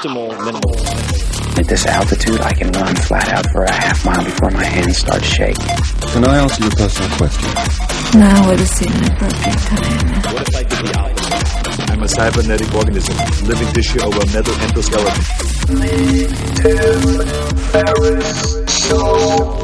optimal minimal. At this altitude, I can run flat out for a half mile before my hands start shaking. Can I answer your personal question? Now would seem an appropriate time. What if I did the opposite? I'm a cybernetic organism, living tissue over a metal endoskeleton. Ferriss Show.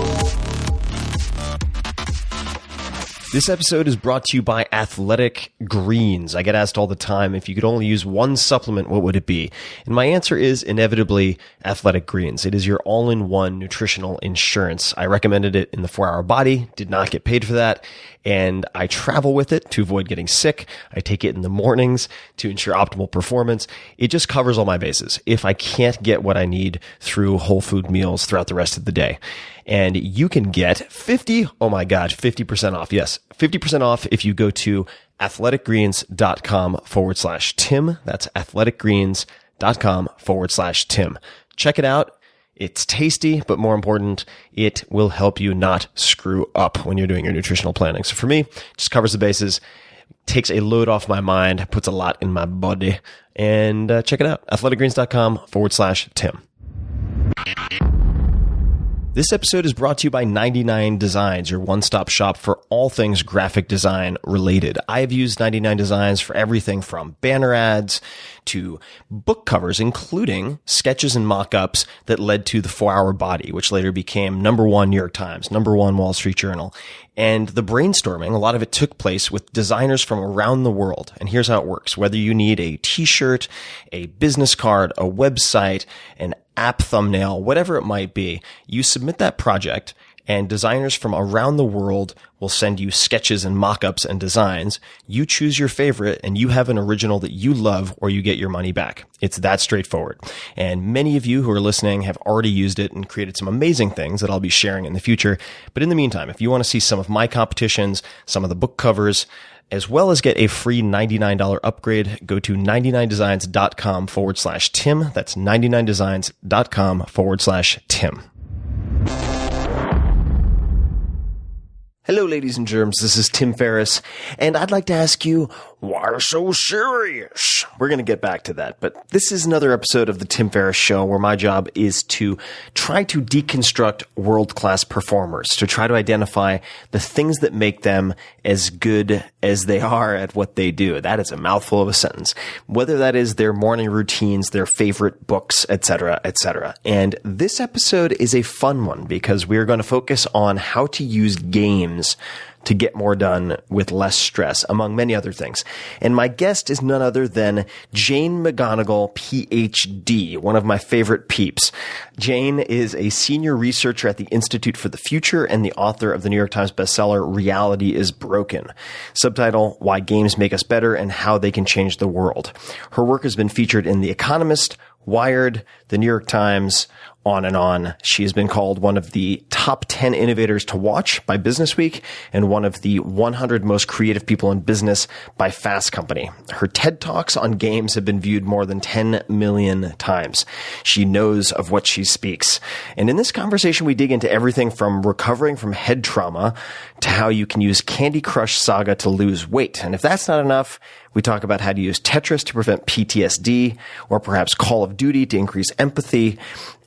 This episode is brought to you by Athletic Greens. I get asked all the time, if you could only use one supplement, what would it be? And my answer is inevitably Athletic Greens. It is your all-in-one nutritional insurance. I recommended it in the 4-Hour Body, did not get paid for that, and I travel with it to avoid getting sick. I take it in the mornings to ensure optimal performance. It just covers all my bases if I can't get what I need through whole food meals throughout the rest of the day. And you can get 50% off. Yes, 50% off if you go to athleticgreens.com/Tim. That's athleticgreens.com/Tim. Check it out. It's tasty, but more important, it will help you not screw up when you're doing your nutritional planning. So for me, it just covers the bases, takes a load off my mind, puts a lot in my body. And check it out, athleticgreens.com/Tim. This episode is brought to you by 99 Designs, your one-stop shop for all things graphic design related. I have used 99 Designs for everything from banner ads to book covers, including sketches and mock-ups that led to the 4-Hour Body, which later became #1 New York Times, #1 Wall Street Journal. And the brainstorming, a lot of it took place with designers from around the world. And here's how it works. Whether you need a t-shirt, a business card, a website, an app thumbnail, whatever it might be, you submit that project and designers from around the world will send you sketches and mock-ups and designs. You choose your favorite and you have an original that you love or you get your money back. It's that straightforward. And many of you who are listening have already used it and created some amazing things that I'll be sharing in the future. But in the meantime, if you want to see some of my competitions, some of the book covers, as well as get a free $99 upgrade, go to 99designs.com/Tim. That's 99designs.com/Tim. Hello, ladies and germs. This is Tim Ferriss, and I'd like to ask you, why so serious? We're going to get back to that, but this is another episode of the Tim Ferriss Show where my job is to try to deconstruct world-class performers, to try to identify the things that make them as good as they are at what they do. That is a mouthful of a sentence. Whether that is their morning routines, their favorite books, etc., etc. And this episode is a fun one because we are going to focus on how to use games to get more done with less stress, among many other things. And my guest is none other than Jane McGonigal, PhD, one of my favorite peeps. Jane is a senior researcher at the Institute for the Future and the author of the New York Times bestseller, Reality is Broken. Subtitle, Why Games Make Us Better and How They Can Change the World. Her work has been featured in The Economist, Wired, the New York Times, on and on. She has been called one of the top 10 innovators to watch by BusinessWeek and one of the 100 most creative people in business by Fast Company. Her TED Talks on games have been viewed more than 10 million times. She knows of what she speaks. And in this conversation, we dig into everything from recovering from head trauma to how you can use Candy Crush Saga to lose weight. And if that's not enough, we talk about how to use Tetris to prevent PTSD, or perhaps Call of Duty to increase empathy,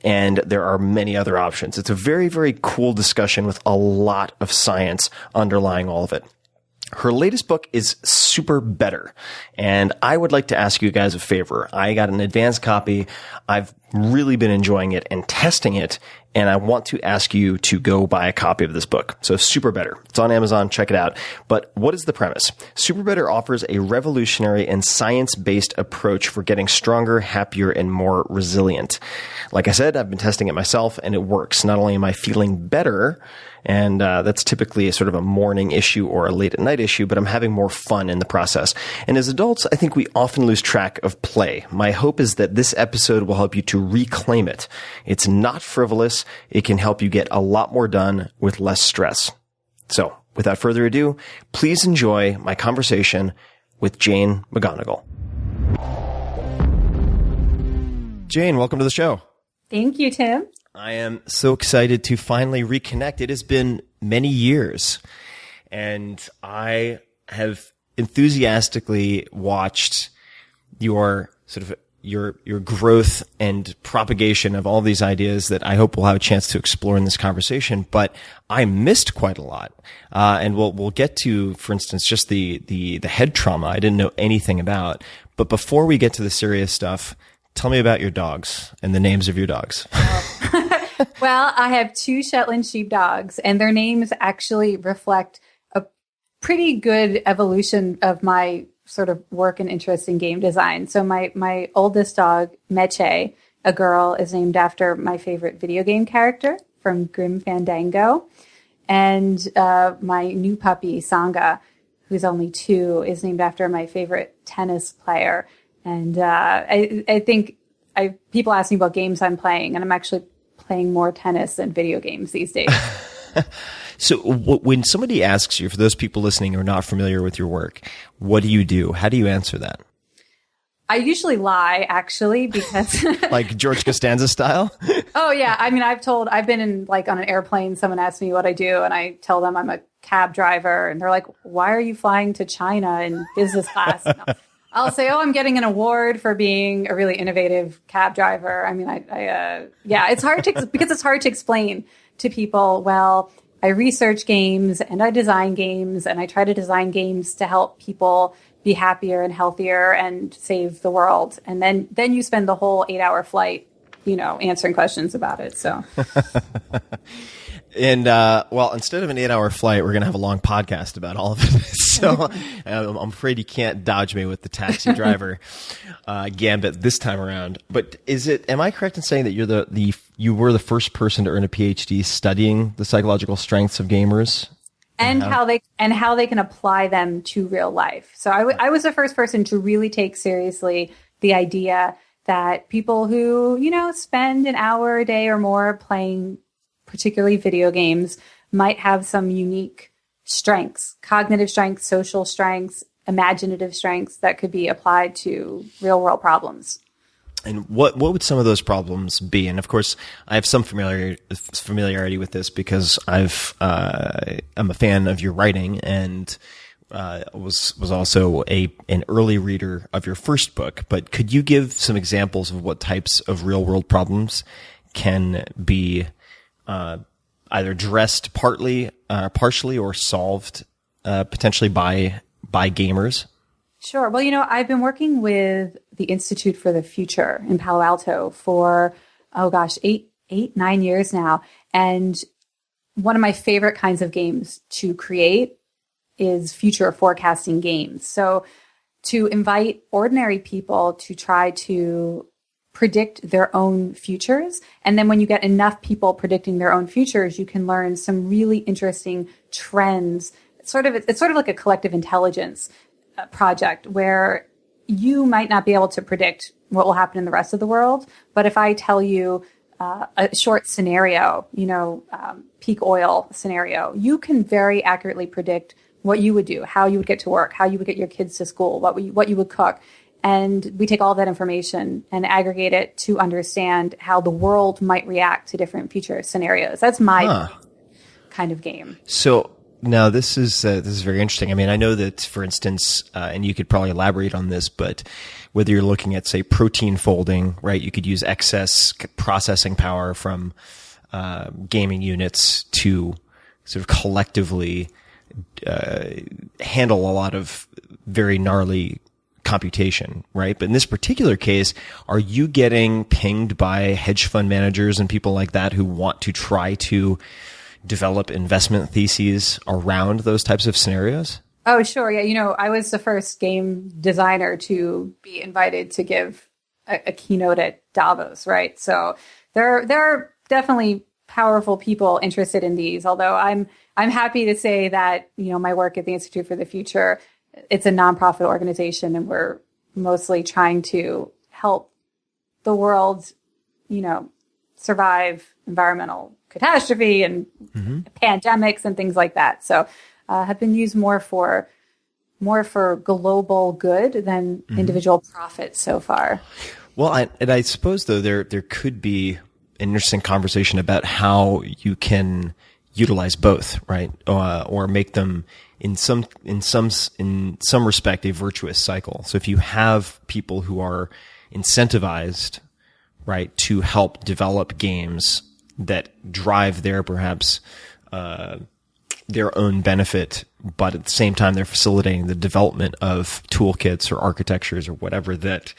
and there are many other options. It's a very, very cool discussion with a lot of science underlying all of it. Her latest book is Super Better, and I would like to ask you guys a favor. I got an advanced copy. I've really been enjoying it and testing it, and I want to ask you to go buy a copy of this book. So Super Better. It's on Amazon. Check it out. But what is the premise? Super Better offers a revolutionary and science-based approach for getting stronger, happier, and more resilient. Like I said, I've been testing it myself, and it works. Not only am I feeling better, and that's typically a sort of a morning issue or a late at night issue, but I'm having more fun in the process. And as adults, I think we often lose track of play. My hope is that this episode will help you to reclaim it. It's not frivolous. It can help you get a lot more done with less stress. So, without further ado, please enjoy my conversation with Jane McGonigal. Jane, welcome to the show. Thank you, Tim. I am so excited to finally reconnect. It has been many years, and I have enthusiastically watched your sort of your growth and propagation of all these ideas that I hope we'll have a chance to explore in this conversation. But I missed quite a lot, and we'll get to, for instance, just the head trauma I didn't know anything about. But before we get to the serious stuff, tell me about your dogs and the names of your dogs. Well, I have 2 Shetland sheepdogs, and their names actually reflect a pretty good evolution of my sort of work and interest in game design. So my oldest dog, Meche, a girl, is named after my favorite video game character from Grim Fandango. And my new puppy, Sanga, who's only 2, is named after my favorite tennis player. And I think people ask me about games I'm playing, and I'm actually playing more tennis than video games these days. So when somebody asks you, for those people listening who are not familiar with your work, what do you do? How do you answer that? I usually lie, actually, because like George Costanza style? Oh yeah. I mean, I've been in on an airplane, someone asks me what I do, and I tell them I'm a cab driver, and they're like, why are you flying to China in business class? No. I'll say, I'm getting an award for being a really innovative cab driver. I mean, it's hard because it's hard to explain to people. Well, I research games and I design games, and I try to design games to help people be happier and healthier and save the world. And then you spend the whole 8-hour flight, answering questions about it. So. And, instead of an 8-hour flight, we're going to have a long podcast about all of it. So I'm afraid you can't dodge me with the taxi driver, gambit this time around. But am I correct in saying that you were the first person to earn a PhD studying the psychological strengths of gamers? And how they can apply them to real life. So I was the first person to really take seriously the idea that people who, spend an hour a day or more playing particularly video games, might have some unique strengths, cognitive strengths, social strengths, imaginative strengths that could be applied to real world problems. And what would some of those problems be? And of course, I have some familiarity with this because I'm a fan of your writing and was also an early reader of your first book. But could you give some examples of what types of real world problems can be either addressed partially or solved potentially by gamers? Sure. Well, I've been working with the Institute for the Future in Palo Alto for, 9 years now. And one of my favorite kinds of games to create is future forecasting games. So to invite ordinary people to try to predict their own futures. And then when you get enough people predicting their own futures, you can learn some really interesting trends. It's sort of like a collective intelligence project where you might not be able to predict what will happen in the rest of the world. But if I tell you a short scenario, peak oil scenario, you can very accurately predict what you would do, how you would get to work, how you would get your kids to school, what you would cook. And we take all that information and aggregate it to understand how the world might react to different future scenarios. That's my kind of game. So now this is very interesting. I mean, I know that, for instance, and you could probably elaborate on this, but whether you're looking at, say, protein folding, right? You could use excess processing power from gaming units to sort of collectively handle a lot of very gnarly computation, right? But in this particular case, are you getting pinged by hedge fund managers and people like that who want to try to develop investment theses around those types of scenarios? Oh, sure. Yeah. I was the first game designer to be invited to give a keynote at Davos, right? So there are definitely powerful people interested in these, although I'm happy to say that, my work at the Institute for the Future, it's a nonprofit organization, and we're mostly trying to help the world, survive environmental catastrophe and pandemics and things like that. So, have been used more for global good than individual profit so far. Well, I suppose though there could be an interesting conversation about how you can utilize both, right? Or make them in some respect a virtuous cycle. So if you have people who are incentivized, right, to help develop games that drive their perhaps their own benefit, but at the same time they're facilitating the development of toolkits or architectures or whatever that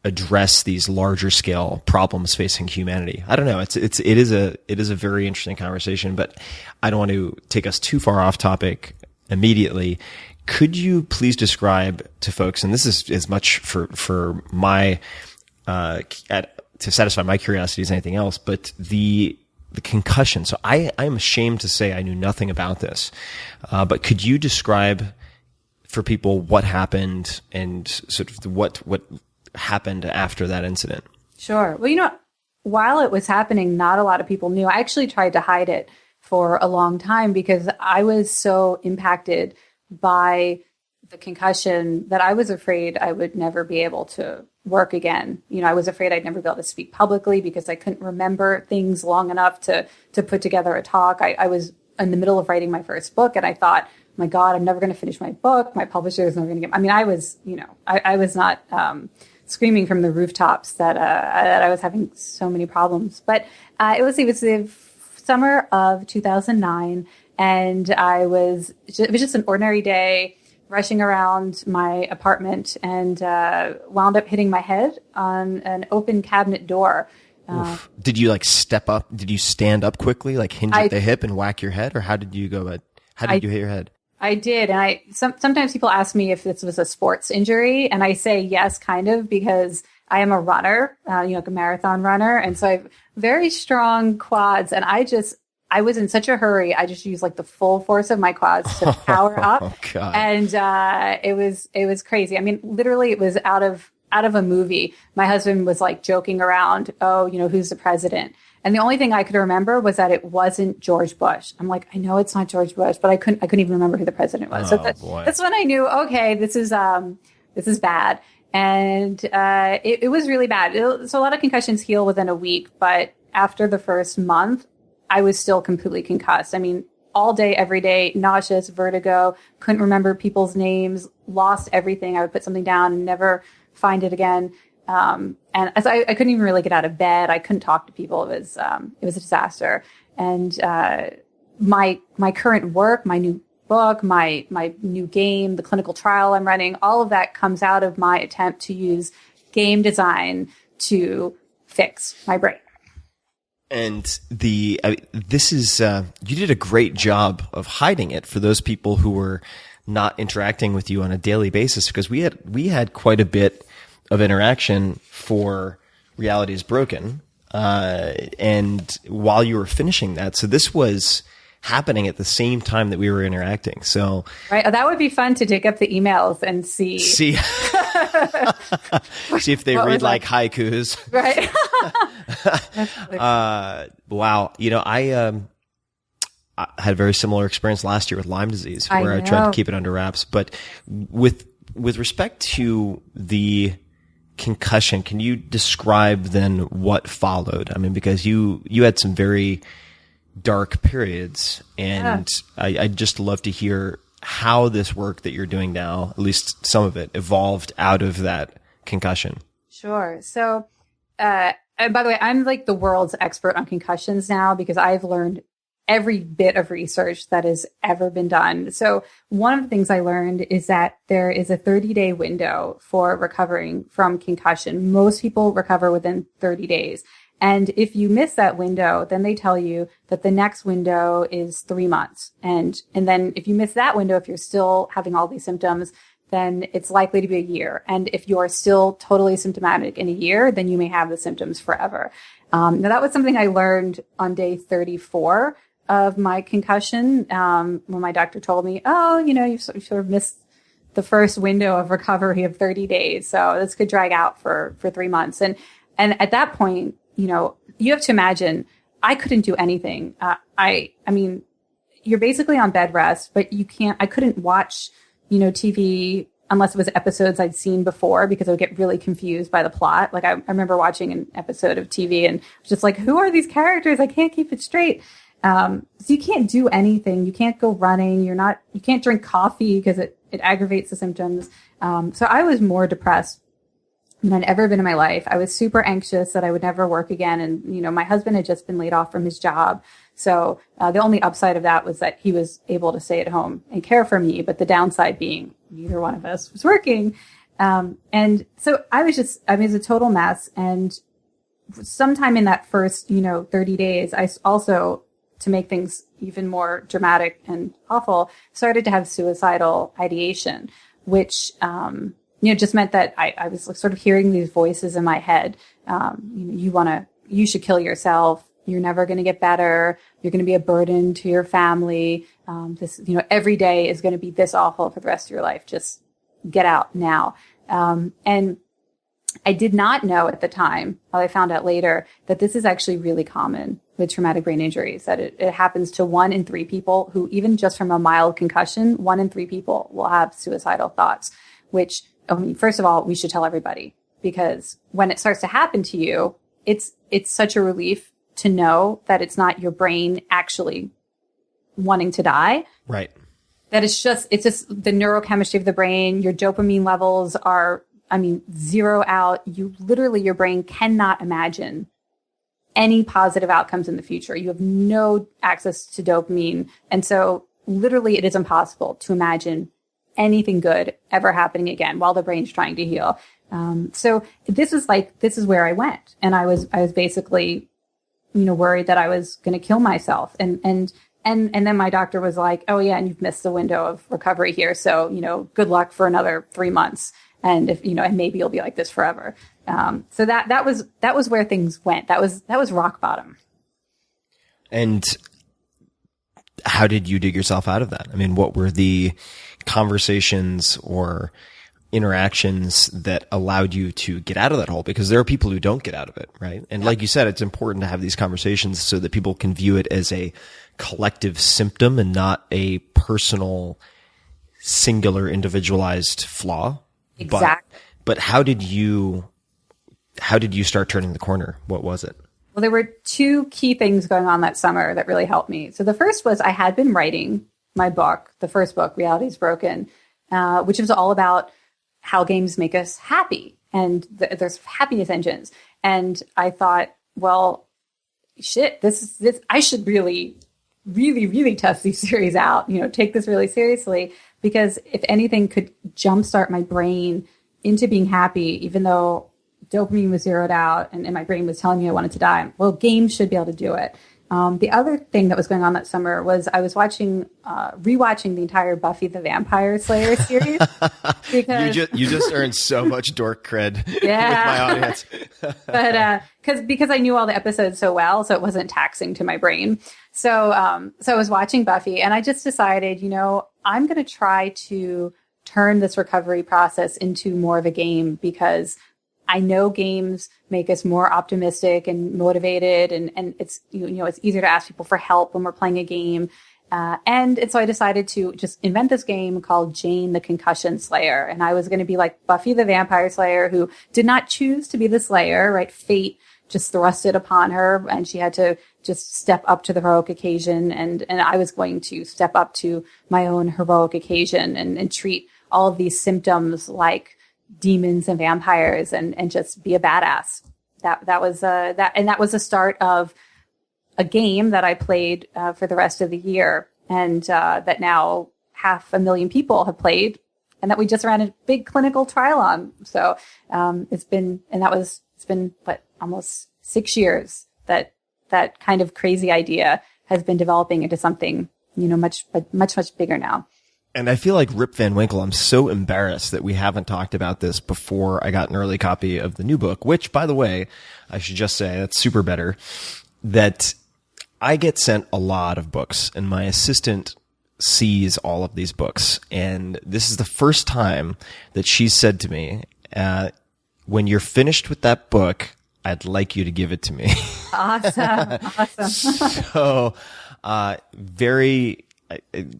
address these larger scale problems facing humanity. I don't know. It is a very interesting conversation, but I don't want to take us too far off topic immediately. Could you please describe to folks, and this is as much for my to satisfy my curiosity as anything else, but the concussion. So I'm ashamed to say I knew nothing about this, but could you describe for people what happened and sort of what happened after that incident? Sure. Well, while it was happening, not a lot of people knew. I actually tried to hide it for a long time because I was so impacted by the concussion that I was afraid I would never be able to work again. I was afraid I'd never be able to speak publicly because I couldn't remember things long enough to put together a talk. I was in the middle of writing my first book and I thought, my God, I'm never going to finish my book. My publisher is never going to get, I was, I was not screaming from the rooftops that I was having so many problems. But it was the summer of 2009 and it was just an ordinary day, rushing around my apartment and wound up hitting my head on an open cabinet door. Did you step up? Did you stand up quickly, hinge at the hip and whack your head? Or how did you go about, how did you hit your head? I did. And sometimes people ask me if this was a sports injury. And I say, yes, kind of, because I am a runner, like a marathon runner. And so I have very strong quads. And I was in such a hurry. I just used the full force of my quads to power up. Oh, God. And it was crazy. Literally it was out of a movie. My husband was joking around, oh, who's the president? And the only thing I could remember was that it wasn't George Bush. I'm like, I know it's not George Bush, but I couldn't even remember who the president was. Oh, so that's when I knew, okay, this is bad. And it was really bad. So a lot of concussions heal within a week, but after the first month, I was still completely concussed. All day, every day, nauseous, vertigo, couldn't remember people's names, lost everything. I would put something down and never find it again. And so I couldn't even really get out of bed. I couldn't talk to people. It was a disaster. And my current work, my new book, my new game, the clinical trial I'm running, all of that comes out of my attempt to use game design to fix my brain. And this is, you did a great job of hiding it for those people who were not interacting with you on a daily basis, because we had quite a bit of interaction for Reality is Broken. And while you were finishing that, so this was happening at the same time that we were interacting. So, right. Oh, that would be fun to dig up the emails and see see if they read haikus. Right. Wow. I had a very similar experience last year with Lyme disease where I tried to keep it under wraps. But with respect to the concussion, can you describe then what followed? Because you had some very dark periods, and I'd just love to hear how this work that you're doing now, at least some of it, evolved out of that concussion. Sure. So, and by the way, I'm the world's expert on concussions now because I've learned every bit of research that has ever been done. So one of the things I learned is that there is a 30-day window for recovering from concussion. Most people recover within 30 days. And if you miss that window, then they tell you that the next window is 3 months. And then if you miss that window, if you're still having all these symptoms, then it's likely to be a year. And if you're still totally symptomatic in a year, then you may have the symptoms forever. Now that was something I learned on day 34 of my concussion, when my doctor told me, oh, you've sort of missed the first window of recovery of 30 days. So this could drag out for 3 months. And at that point, you have to imagine I couldn't do anything. You're basically on bed rest, but I couldn't watch, TV unless it was episodes I'd seen before because I would get really confused by the plot. I remember watching an episode of TV and just who are these characters? I can't keep it straight. So you can't do anything. You can't go running. You can't drink coffee because it aggravates the symptoms. So I was more depressed than I'd ever been in my life. I was super anxious that I would never work again. And, my husband had just been laid off from his job. So the only upside of that was that he was able to stay at home and care for me. But the downside being neither one of us was working. And so it was a total mess. And sometime in that first, 30 days, I also, to make things even more dramatic and awful, started to have suicidal ideation, which, just meant that I was sort of hearing these voices in my head. You should kill yourself. You're never going to get better. You're going to be a burden to your family. Every day is going to be this awful for the rest of your life. Just get out now. And I did not know at the time, I found out later, that this is actually really common with traumatic brain injuries, that it happens to 1 in 3 people who, even just from a mild concussion, 1 in 3 people will have suicidal thoughts, which, first of all, we should tell everybody, because when it starts to happen to you, it's such a relief to know that it's not your brain actually wanting to die. Right. That it's just the neurochemistry of the brain. Your dopamine levels are, zero out. Your brain cannot imagine any positive outcomes in the future. You have no access to dopamine. And so literally it is impossible to imagine anything good ever happening again while the brain's trying to heal. So this is where I went. And I was basically, worried that I was going to kill myself. And then my doctor was like, oh yeah, and you've missed the window of recovery here. So, good luck for another 3 months. And if, and maybe you'll be like this forever. So that was where things went. That was rock bottom. And how did you dig yourself out of that? What were the conversations or interactions that allowed you to get out of that hole? Because there are people who don't get out of it, right? And like you said, it's important to have these conversations so that people can view it as a collective symptom and not a personal, singular, individualized flaw. Exactly. But how did you start turning the corner? What was it? Well, there were 2 key things going on that summer that really helped me. So the first was I had been writing my book, the first book, Reality is Broken, which was all about how games make us happy. And there's happiness engines. And I thought, well, shit, this I should really, really, really test these theories out, take this really seriously, because if anything could jumpstart my brain into being happy, even though dopamine was zeroed out and my brain was telling me I wanted to die, well, games should be able to do it. The other thing that was going on that summer was I was rewatching the entire Buffy the Vampire Slayer series. Because you just earned so much dork cred with my audience. But because I knew all the episodes so well, so it wasn't taxing to my brain. So I was watching Buffy, and I just decided, I'm going to try to turn this recovery process into more of a game, because I know games make us more optimistic and motivated, and it's, it's easier to ask people for help when we're playing a game. And so I decided to just invent this game called Jane the Concussion Slayer. And I was going to be like Buffy the Vampire Slayer, who did not choose to be the Slayer, right? Fate just thrust it upon her, and she had to just step up to the heroic occasion. And I was going to step up to my own heroic occasion and treat all of these symptoms like demons and vampires and just be a badass. That was the start of a game that I played for the rest of the year, and that now 500,000 people have played, and that we just ran a big clinical trial on. So it's been almost 6 years that kind of crazy idea has been developing into something much bigger now. And I feel like Rip Van Winkle, I'm so embarrassed that we haven't talked about this before I got an early copy of the new book, which, by the way, I should just say, that's super better, that I get sent a lot of books, and my assistant sees all of these books. And this is the first time that she's said to me, when you're finished with that book, I'd like you to give it to me. Awesome. So, very,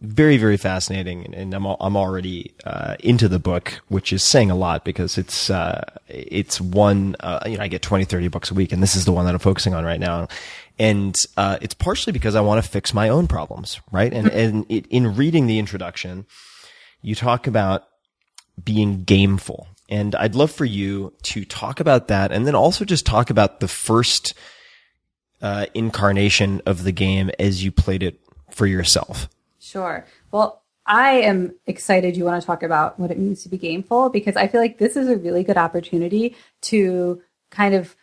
very fascinating, and I'm already into the book, which is saying a lot, because it's one, I get 20, 30 books a week, and this is the one that I'm focusing on right now. And it's partially because I want to fix my own problems, right? And in reading the introduction, you talk about being gameful. And I'd love for you to talk about that, and then also just talk about the first incarnation of the game as you played it for yourself. Sure. Well, I am excited you want to talk about what it means to be gameful, because I feel like this is a really good opportunity to kind of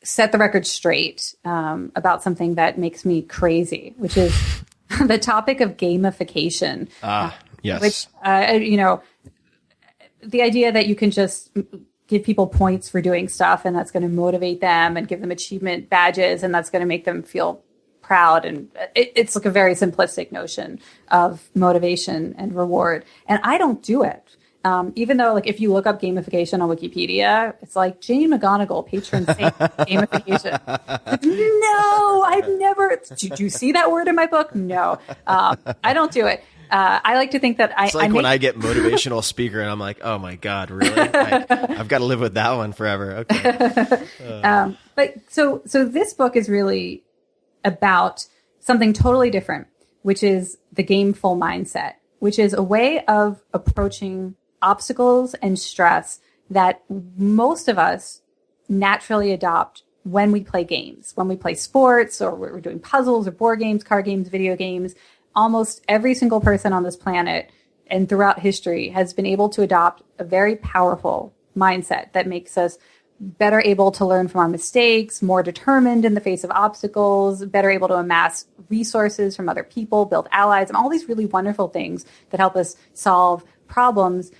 set the record straight about something that makes me crazy, which is the topic of gamification. Yes. Which, the idea that you can just give people points for doing stuff and that's going to motivate them and give them achievement badges and that's going to make them feel proud. And it's like a very simplistic notion of motivation and reward. And I don't do it. Even though, like, if you look up gamification on Wikipedia, it's like Jane McGonigal, patron saint of gamification. No, I've never. Did you see that word in my book? No, I don't do it. I like to think that it's like when I get motivational speaker and I'm like, oh my God, really? I've got to live with that one forever. Okay. But so this book is really about something totally different, which is the gameful mindset, which is a way of approaching obstacles and stress that most of us naturally adopt when we play games, when we play sports, or we're doing puzzles or board games, card games, video games. Almost every single person on this planet and throughout history has been able to adopt a very powerful mindset that makes us better able to learn from our mistakes, more determined in the face of obstacles, better able to amass resources from other people, build allies, and all these really wonderful things that help us solve problems.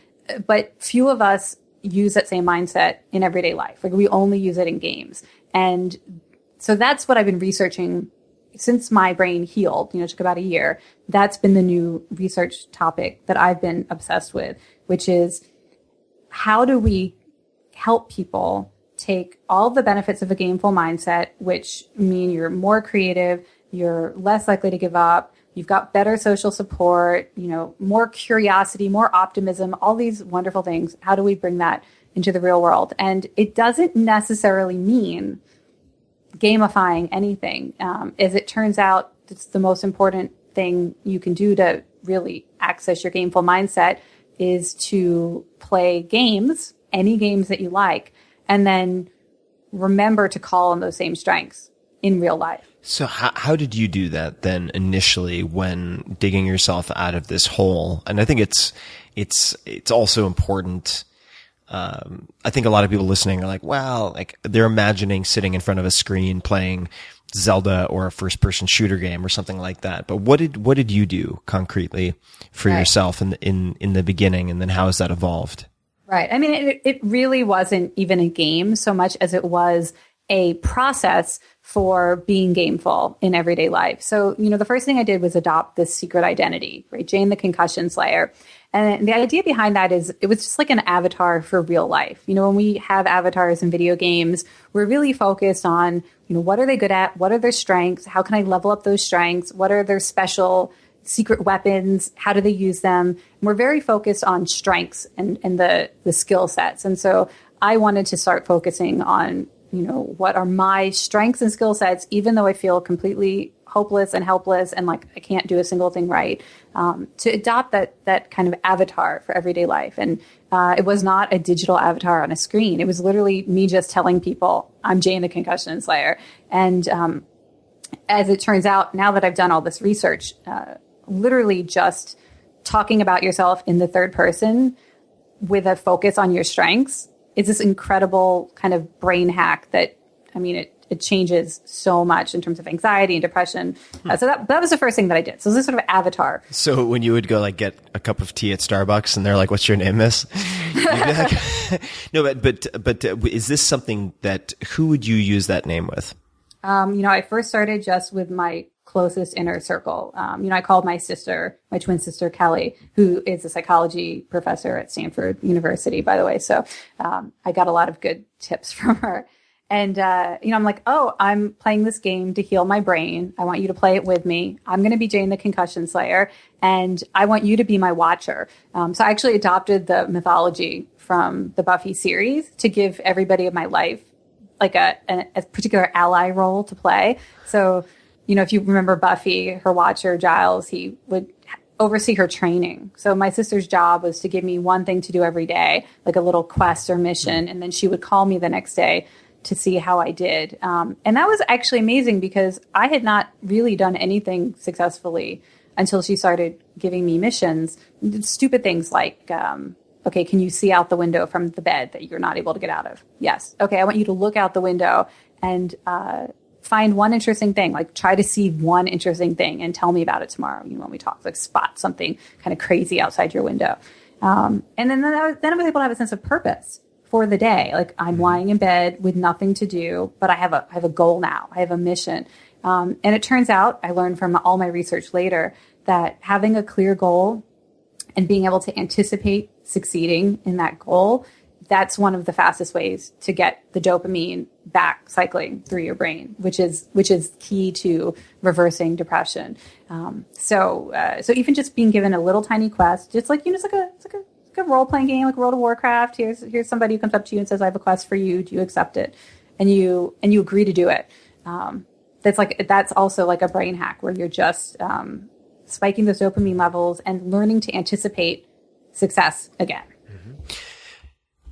But few of us use that same mindset in everyday life. Like, we only use it in games. And so that's what I've been researching since my brain healed, took about a year. That's been the new research topic that I've been obsessed with, which is how do we help people take all the benefits of a gameful mindset, which mean you're more creative, you're less likely to give up, you've got better social support, more curiosity, more optimism, all these wonderful things. How do we bring that into the real world? And it doesn't necessarily mean gamifying anything. As it turns out, it's the most important thing you can do to really access your gameful mindset is to play games, any games that you like, and then remember to call on those same strengths in real life. So how did you do that then initially when digging yourself out of this hole? And I think it's also important. I think a lot of people listening are like, wow, like they're imagining sitting in front of a screen playing Zelda or a first person shooter game or something like that. But what did you do concretely for yourself in the beginning? And then how has that evolved? Right. I mean, it really wasn't even a game so much as it was a process for being gameful in everyday life. So, the first thing I did was adopt this secret identity, right? Jane the Concussion Slayer. And the idea behind that is it was just like an avatar for real life. When we have avatars in video games, we're really focused on, what are they good at? What are their strengths? How can I level up those strengths? What are their special secret weapons? How do they use them? And we're very focused on strengths and the skill sets. And so I wanted to start focusing on, what are my strengths and skill sets, even though I feel completely hopeless and helpless and like I can't do a single thing right, to adopt that kind of avatar for everyday life. And it was not a digital avatar on a screen. It was literally me just telling people, I'm Jane the Concussion Slayer. And as it turns out, now that I've done all this research, literally just talking about yourself in the third person with a focus on your strengths is this incredible kind of brain hack that, it changes so much in terms of anxiety and depression. So that was the first thing that I did. So this sort of avatar. So when you would go like get a cup of tea at Starbucks and they're like, "What's your name, miss?" You'd be like, no, but is this something that who would you use that name with? I first started just with my closest inner circle. I called my sister, my twin sister, Kelly, who is a psychology professor at Stanford University, by the way. So I got a lot of good tips from her. And, I'm like, oh, I'm playing this game to heal my brain. I want you to play it with me. I'm going to be Jane the Concussion Slayer, and I want you to be my watcher. So I actually adopted the mythology from the Buffy series to give everybody in my life like a particular ally role to play. So, if you remember Buffy, her watcher, Giles, he would oversee her training. So my sister's job was to give me one thing to do every day, like a little quest or mission. And then she would call me the next day to see how I did. And that was actually amazing because I had not really done anything successfully until she started giving me missions. Stupid things like, okay, can you see out the window from the bed that you're not able to get out of? Yes. Okay, I want you to look out the window and find one interesting thing, like try to see one interesting thing and tell me about it tomorrow. When we talk, like spot something kind of crazy outside your window. And then I was able to have a sense of purpose for the day. Like I'm lying in bed with nothing to do, but I have a goal now. I have a mission. And it turns out, I learned from all my research later, that having a clear goal and being able to anticipate succeeding in that goal, that's one of the fastest ways to get the dopamine back cycling through your brain, which is key to reversing depression. So even just being given a little tiny quest, just like, it's like a role playing game, like World of Warcraft. Here's somebody who comes up to you and says, I have a quest for you. Do you accept it? And you agree to do it. That's also like a brain hack where you're just spiking those dopamine levels and learning to anticipate success again.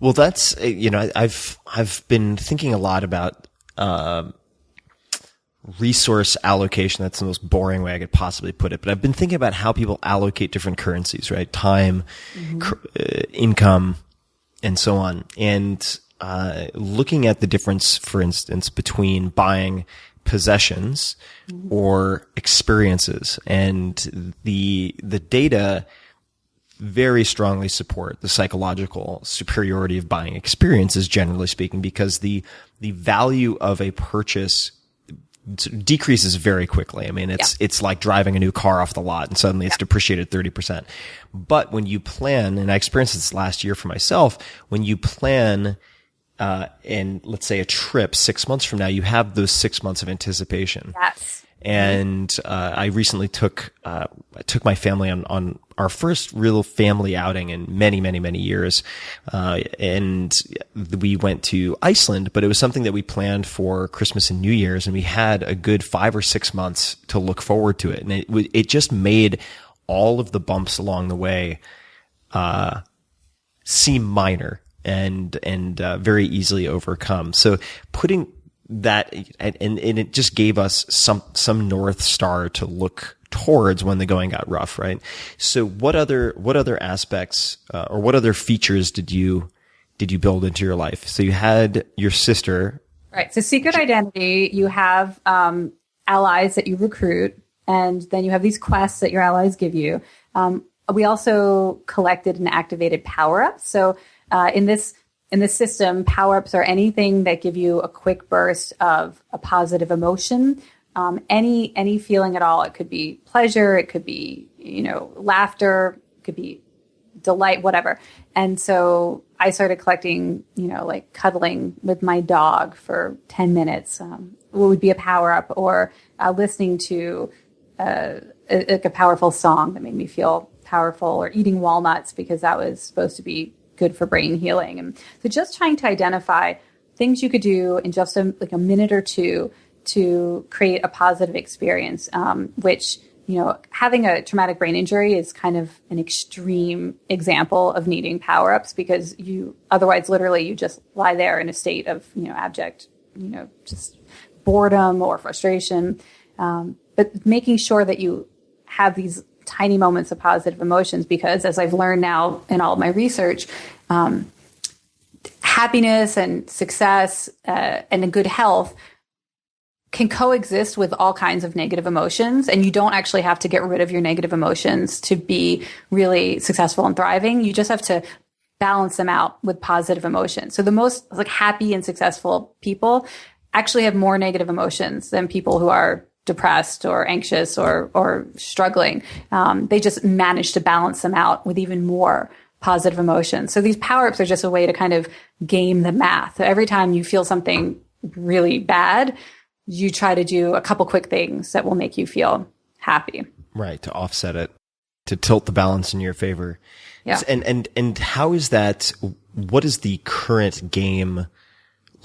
Well, that's, I've been thinking a lot about, resource allocation. That's the most boring way I could possibly put it. But I've been thinking about how people allocate different currencies, right? Time, income, and so on. And, looking at the difference, for instance, between buying possessions or experiences, and the data very strongly support the psychological superiority of buying experiences, generally speaking, because the value of a purchase decreases very quickly. I mean, it's like driving a new car off the lot and suddenly it's depreciated 30%. But when you plan, and I experienced this last year for myself, when you plan in, let's say, a trip 6 months from now, you have those 6 months of anticipation. Yes. And I recently took my family on our first real family outing in many, many, many years. And we went to Iceland, but it was something that we planned for Christmas and New Year's, and we had a good 5 or 6 months to look forward to it. And it just made all of the bumps along the way seem minor and very easily overcome. So putting that, and it just gave us some North Star to look towards when the going got rough, right? So what other aspects, or what other features did you build into your life? So you had your sister. Right. So secret identity, you have, allies that you recruit, and then you have these quests that your allies give you. We also collected and activated power-ups. So, in this system, power-ups are anything that give you a quick burst of a positive emotion, any feeling at all. It could be pleasure, it could be, laughter, it could be delight, whatever. And so I started collecting, like cuddling with my dog for 10 minutes, what would be a power-up, or listening to a powerful song that made me feel powerful, or eating walnuts because that was supposed to be good for brain healing. And so just trying to identify things you could do in just a minute or two to create a positive experience, which, having a traumatic brain injury is kind of an extreme example of needing power-ups, because otherwise literally you just lie there in a state of, abject, just boredom or frustration. But making sure that you have these tiny moments of positive emotions, because as I've learned now in all of my research, happiness and success and a good health can coexist with all kinds of negative emotions. And you don't actually have to get rid of your negative emotions to be really successful and thriving. You just have to balance them out with positive emotions. So the most happy and successful people actually have more negative emotions than people who are depressed or anxious or struggling. They just manage to balance them out with even more positive emotions. So these power-ups are just a way to kind of game the math. So every time you feel something really bad, you try to do a couple quick things that will make you feel happy. Right, to offset it, to tilt the balance in your favor. Yeah. And how is that, what is the current game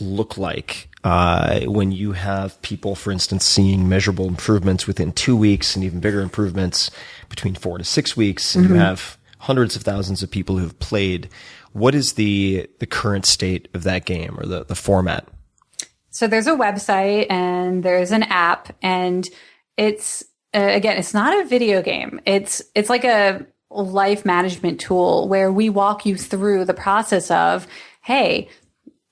look like when you have people, for instance, seeing measurable improvements within 2 weeks and even bigger improvements between 4 to 6 weeks, and you have hundreds of thousands of people who have played? What is the current state of that game, or the format? So there's a website and there's an app, and it's again, it's not a video game. It's like a life management tool where we walk you through the process of, hey,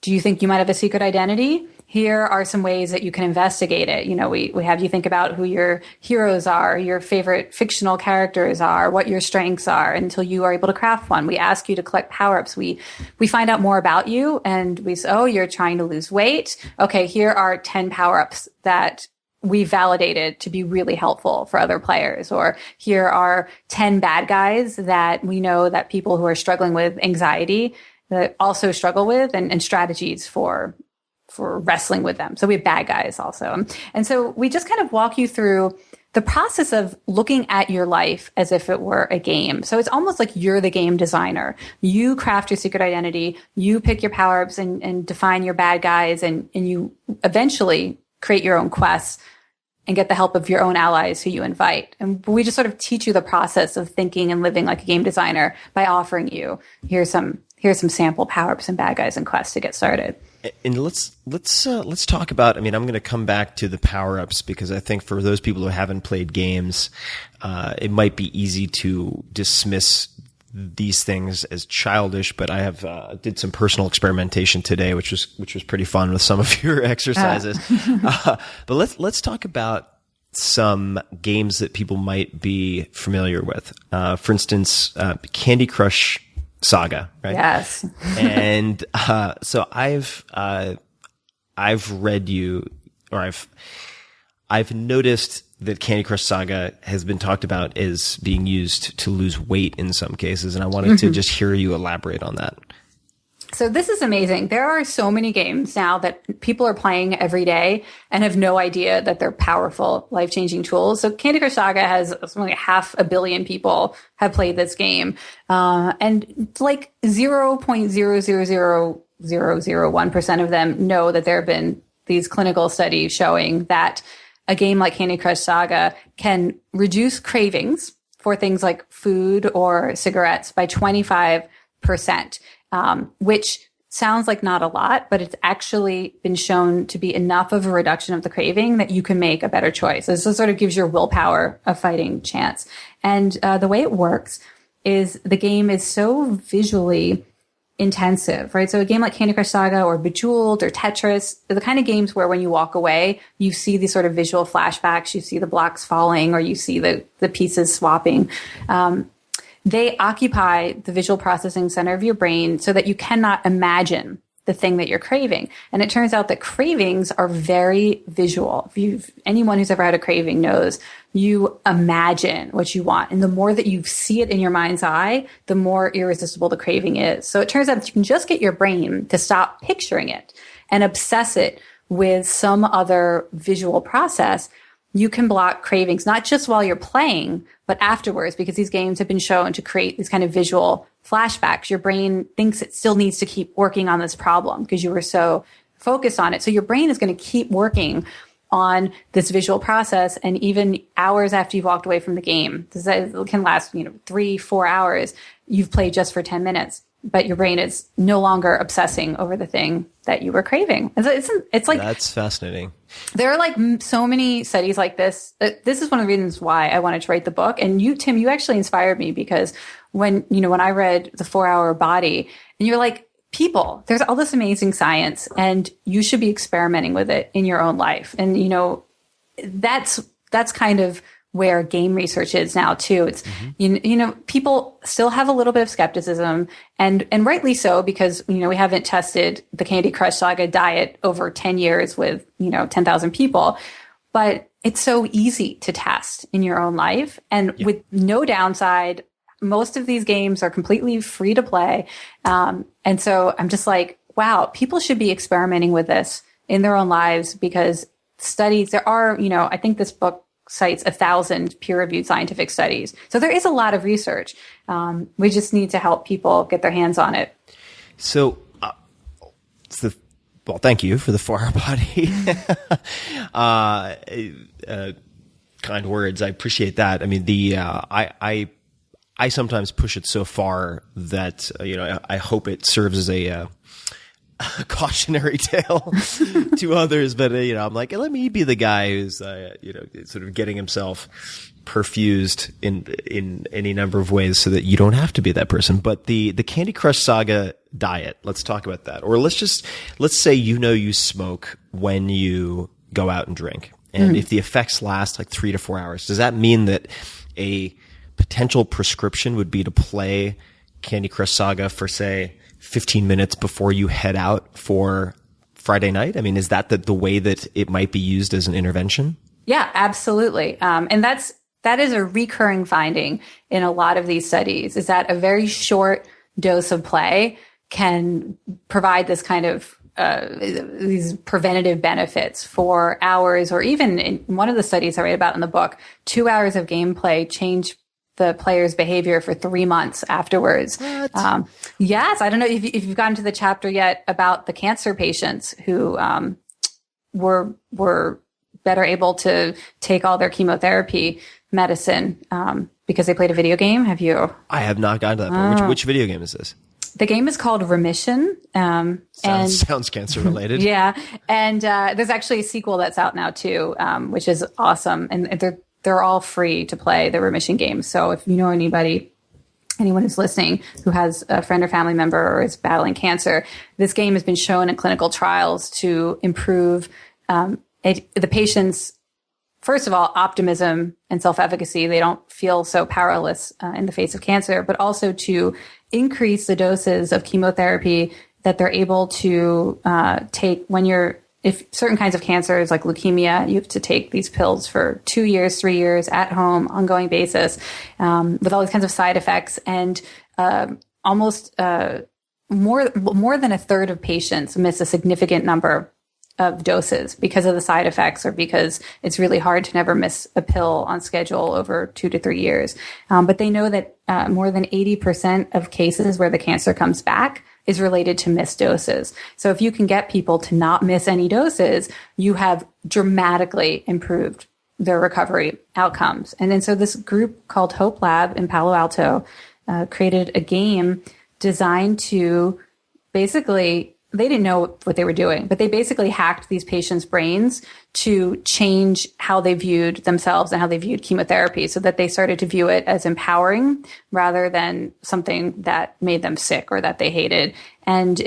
do you think you might have a secret identity? Here are some ways that you can investigate it. We have you think about who your heroes are, your favorite fictional characters are, what your strengths are until you are able to craft one. We ask you to collect power-ups. We find out more about you, and we say, oh, you're trying to lose weight. Okay, here are 10 power-ups that we validated to be really helpful for other players. Or here are 10 bad guys that we know that people who are struggling with anxiety that also struggle with, and strategies for wrestling with them. So we have bad guys also. And so we just kind of walk you through the process of looking at your life as if it were a game. So it's almost like you're the game designer. You craft your secret identity, you pick your power-ups and define your bad guys, and you eventually create your own quests and get the help of your own allies who you invite. And we just sort of teach you the process of thinking and living like a game designer by offering you, here's some sample power-ups and bad guys and quests to get started. And let's talk about, I'm going to come back to the power-ups, because I think for those people who haven't played games, it might be easy to dismiss these things as childish, but I have did some experimentation today, which was pretty fun with some of your exercises. But let's talk about some games that people might be familiar with. For instance, Candy Crush Saga, right? Yes. And so I've read you, or I've noticed that Candy Crush Saga has been talked about as being used to lose weight in some cases, and I wanted to just hear you elaborate on that. So this is amazing. There are so many games now that people are playing every day and have no idea that they're powerful, life-changing tools. So Candy Crush Saga has something like 500 million people have played this game. And like 0.0000001% of them know that there have been these clinical studies showing that a game like Candy Crush Saga can reduce cravings for things like food or cigarettes by 25%. Which sounds like not a lot, but it's actually been shown to be enough of a reduction of the craving that you can make a better choice. This sort of gives your willpower a fighting chance. And the way it works is the game is so visually intensive, right? So a game like Candy Crush Saga or Bejeweled or Tetris are the kind of games where when you walk away, you see these sort of visual flashbacks, you see the blocks falling, or you see the pieces swapping. They occupy the visual processing center of your brain so that you cannot imagine the thing that you're craving. And it turns out that cravings are very visual. Anyone who's ever had a craving knows you imagine what you want. And the more that you see it in your mind's eye, the more irresistible the craving is. So it turns out that you can just get your brain to stop picturing it and obsess it with some other visual process. You can block cravings, not just while you're playing, but afterwards, because these games have been shown to create these kind of visual flashbacks. Your brain thinks it still needs to keep working on this problem because you were so focused on it. So your brain is going to keep working on this visual process. And even hours after you've walked away from the game, this can last, 3-4 hours. You've played just for 10 minutes, but your brain is no longer obsessing over the thing that you were craving. It's like, that's fascinating. There are like so many studies like this. This is one of the reasons why I wanted to write the book. And you, Tim, you actually inspired me, because when I read The 4-Hour Body, and you're like, people, there's all this amazing science and you should be experimenting with it in your own life. And, that's kind of where game research is now too. It's, people still have a little bit of skepticism, and rightly so, because, we haven't tested the Candy Crush Saga diet over 10 years with, 10,000 people, but it's so easy to test in your own life and with no downside. Most of these games are completely free to play. And so I'm just like, wow, people should be experimenting with this in their own lives, because studies, there are, I think this book cites 1,000 peer-reviewed scientific studies. So there is a lot of research. We just need to help people get their hands on it. So the Well, thank you for the far body. Kind words. I appreciate that. I mean, I sometimes push it so far that, I hope it serves as a cautionary tale to others. But, I'm like, let me be the guy who's, sort of getting himself perfused in any number of ways so that you don't have to be that person. But the Candy Crush Saga diet, let's talk about that. Or let's say, you smoke when you go out and drink. And if the effects last like 3 to 4 hours, does that mean that a potential prescription would be to play Candy Crush Saga for, say, 15 minutes before you head out for Friday night? I mean, is that the way that it might be used as an intervention? Yeah, absolutely. And that is a recurring finding in a lot of these studies, is that a very short dose of play can provide this kind of these preventative benefits for hours, or even in one of the studies I write about in the book, 2 hours of gameplay change the player's behavior for 3 months afterwards. Yes. I don't know if you've gotten to the chapter yet about the cancer patients who were better able to take all their chemotherapy medicine because they played a video game. Have you? I have not gotten to that point. Which video game is this? The game is called Remission. Sounds cancer related. Yeah. And there's actually a sequel that's out now too, which is awesome. And they're all free to play, the Remission games. So if you know anyone who's listening who has a friend or family member or is battling cancer, this game has been shown in clinical trials to improve the patient's, first of all, optimism and self-efficacy. They don't feel so powerless in the face of cancer, but also to increase the doses of chemotherapy that they're able to take if certain kinds of cancers like leukemia, you have to take these pills for 2 years, 3 years at home, ongoing basis, with all these kinds of side effects. And almost more than a third of patients miss a significant number of doses because of the side effects, or because it's really hard to never miss a pill on schedule over 2 to 3 years. But they know that more than 80% of cases where the cancer comes back is related to missed doses. So if you can get people to not miss any doses, you have dramatically improved their recovery outcomes. And then so this group called Hope Lab in Palo Alto created a game designed to basically, they didn't know what they were doing, but they basically hacked these patients' brains to change how they viewed themselves and how they viewed chemotherapy, so that they started to view it as empowering rather than something that made them sick or that they hated. And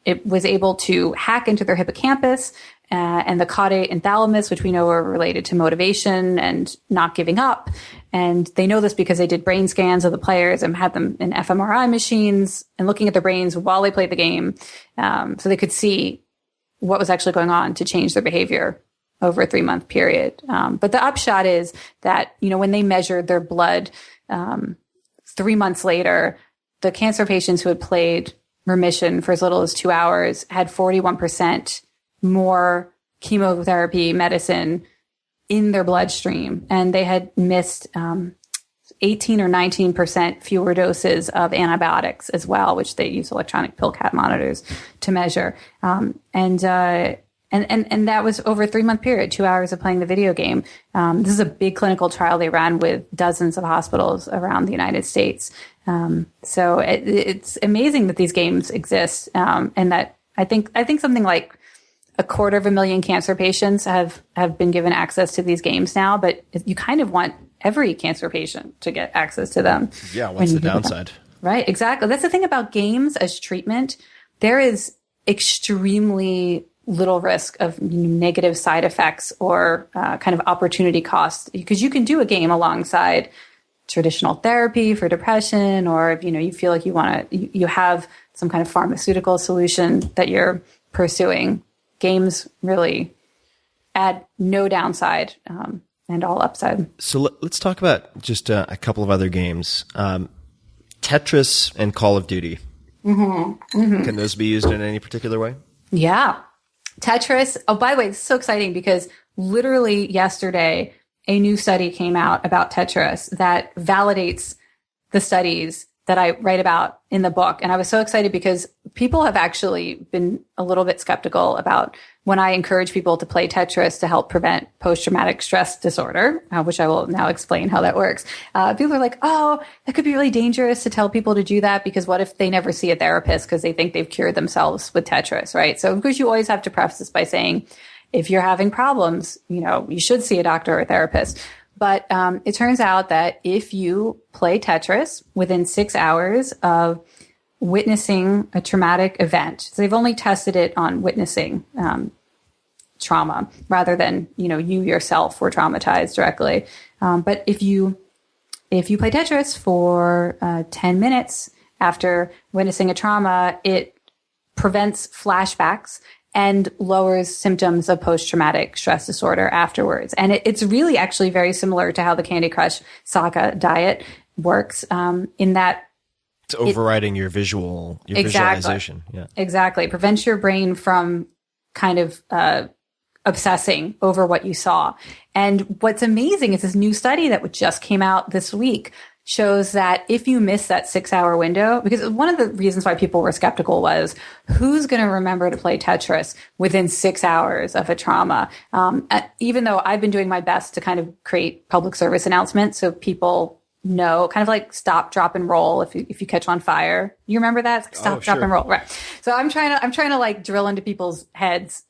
it was able to hack into their hippocampus and the caudate and thalamus, which we know are related to motivation and not giving up. And they know this because they did brain scans of the players and had them in fMRI machines and looking at their brains while they played the game. So they could see what was actually going on to change their behavior over a 3-month period. But the upshot is that, when they measured their blood 3 months later, the cancer patients who had played Remission for as little as 2 hours had 41% more chemotherapy medicine in their bloodstream, and they had missed 18 or 19% fewer doses of antibiotics as well, which they use electronic pill cap monitors to measure. And that was over a 3-month period, 2 hours of playing the video game. This is a big clinical trial they ran with dozens of hospitals around the United States. So it's amazing that these games exist, and that I think something like 250,000 cancer patients have been given access to these games now, but you kind of want every cancer patient to get access to them. Yeah, what's the downside? Right, exactly. That's the thing about games as treatment. There is extremely little risk of negative side effects or kind of opportunity costs, because you can do a game alongside traditional therapy for depression, or if you feel like you have some kind of pharmaceutical solution that you're pursuing. Games really add no downside and all upside. So let's talk about just a couple of other games. Tetris and Call of Duty. Mm-hmm. Mm-hmm. Can those be used in any particular way? Yeah. Tetris. Oh, by the way, it's so exciting because literally yesterday, a new study came out about Tetris that validates the studies that I write about in the book. And I was so excited because people have actually been a little bit skeptical about when I encourage people to play Tetris to help prevent post-traumatic stress disorder, which I will now explain how that works. People are like, oh, that could be really dangerous to tell people to do that because what if they never see a therapist because they think they've cured themselves with Tetris, right? So of course you always have to preface this by saying, if you're having problems, you should see a doctor or a therapist. But it turns out that if you play Tetris within 6 hours of witnessing a traumatic event, so they've only tested it on witnessing trauma rather than you yourself were traumatized directly. But if you play Tetris for 10 minutes after witnessing a trauma, it prevents flashbacks and lowers symptoms of post-traumatic stress disorder afterwards. And it's really actually very similar to how the Candy Crush Saga diet works, in that it's overriding your visualization. Yeah, exactly. It prevents your brain from kind of obsessing over what you saw. And what's amazing is this new study that just came out this week shows that if you miss that 6 hour window, because one of the reasons why people were skeptical was who's going to remember to play Tetris within 6 hours of a trauma? Even though I've been doing my best to kind of create public service announcements so people know, kind of like stop, drop, and roll. If you catch on fire, you remember that? It's like stop, drop, and roll. Right. So I'm trying to like drill into people's heads,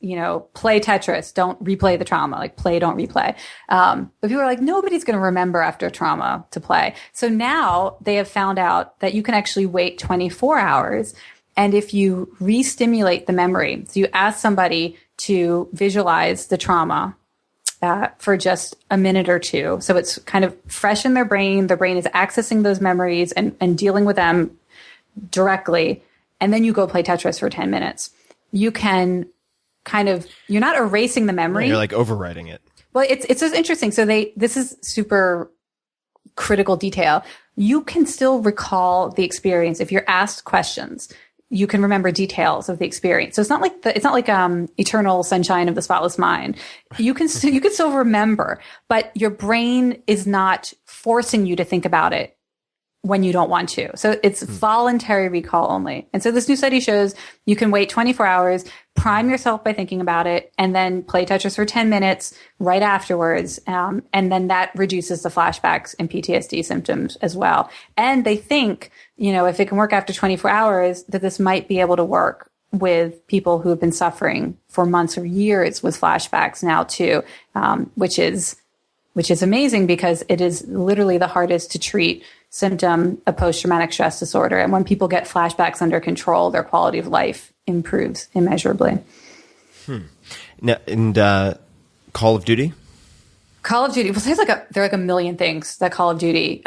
play Tetris, don't replay the trauma, like play, don't replay. But people are like, nobody's going to remember after a trauma to play. So now they have found out that you can actually wait 24 hours. And if you re-stimulate the memory, so you ask somebody to visualize the trauma, for just a minute or two. So it's kind of fresh in their brain. Their brain is accessing those memories and dealing with them directly. And then you go play Tetris for 10 minutes. You can you're not erasing the memory. Yeah, you're like overwriting it. Well, it's just interesting. So this is super critical detail. You can still recall the experience if you're asked questions. You can remember details of the experience. So it's not like Eternal Sunshine of the Spotless Mind. You can still remember, but your brain is not forcing you to think about it when you don't want to. So it's voluntary recall only. And so this new study shows you can wait 24 hours, prime yourself by thinking about it, and then play Tetris for 10 minutes right afterwards. And then that reduces the flashbacks and PTSD symptoms as well. And they think, if it can work after 24 hours, that this might be able to work with people who have been suffering for months or years with flashbacks now too, which is amazing because it is literally the hardest to treat symptom of post-traumatic stress disorder. And when people get flashbacks under control, their quality of life improves immeasurably. Now, and Call of Duty? Call of Duty, well, there are like a million things that Call of Duty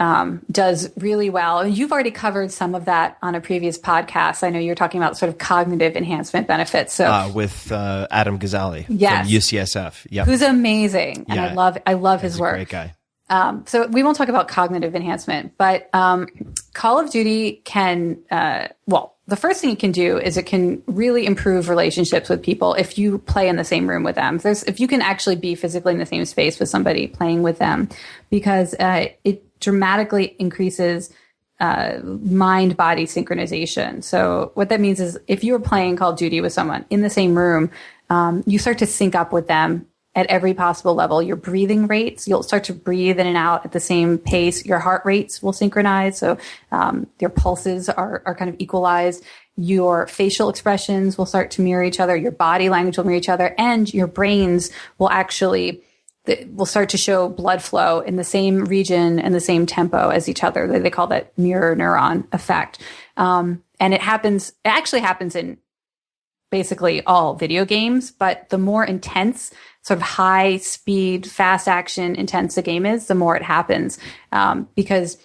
does really well. And you've already covered some of that on a previous podcast. I know you're talking about sort of cognitive enhancement benefits. So with Adam Ghazali from UCSF. Yep. Who's amazing. And yeah. I love his work. Great guy. So we won't talk about cognitive enhancement, but Call of Duty can, the first thing it can do is it can really improve relationships with people if you play in the same room with them. If you can actually be physically in the same space with somebody playing with them, because it dramatically increases mind-body synchronization. So what that means is if you're playing Call of Duty with someone in the same room, you start to sync up with them at every possible level. Your breathing rates, you'll start to breathe in and out at the same pace. Your heart rates will synchronize. So your pulses are kind of equalized. Your facial expressions will start to mirror each other. Your body language will mirror each other. And your brains will start to show blood flow in the same region and the same tempo as each other. They call that mirror neuron effect. And it actually happens in basically all video games, but the more intense, sort of high speed, fast action, intense the game is, the more it happens. Because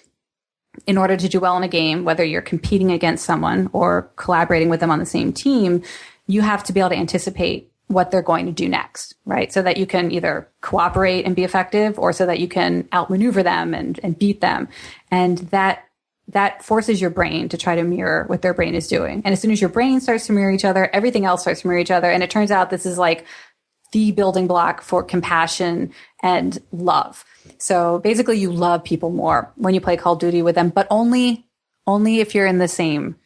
in order to do well in a game, whether you're competing against someone or collaborating with them on the same team, you have to be able to anticipate what they're going to do next, right? So that you can either cooperate and be effective, or so that you can outmaneuver them and beat them. And that forces your brain to try to mirror what their brain is doing. And as soon as your brain starts to mirror each other, everything else starts to mirror each other. And it turns out this is like the building block for compassion and love. So basically you love people more when you play Call of Duty with them, but only only if you're in the same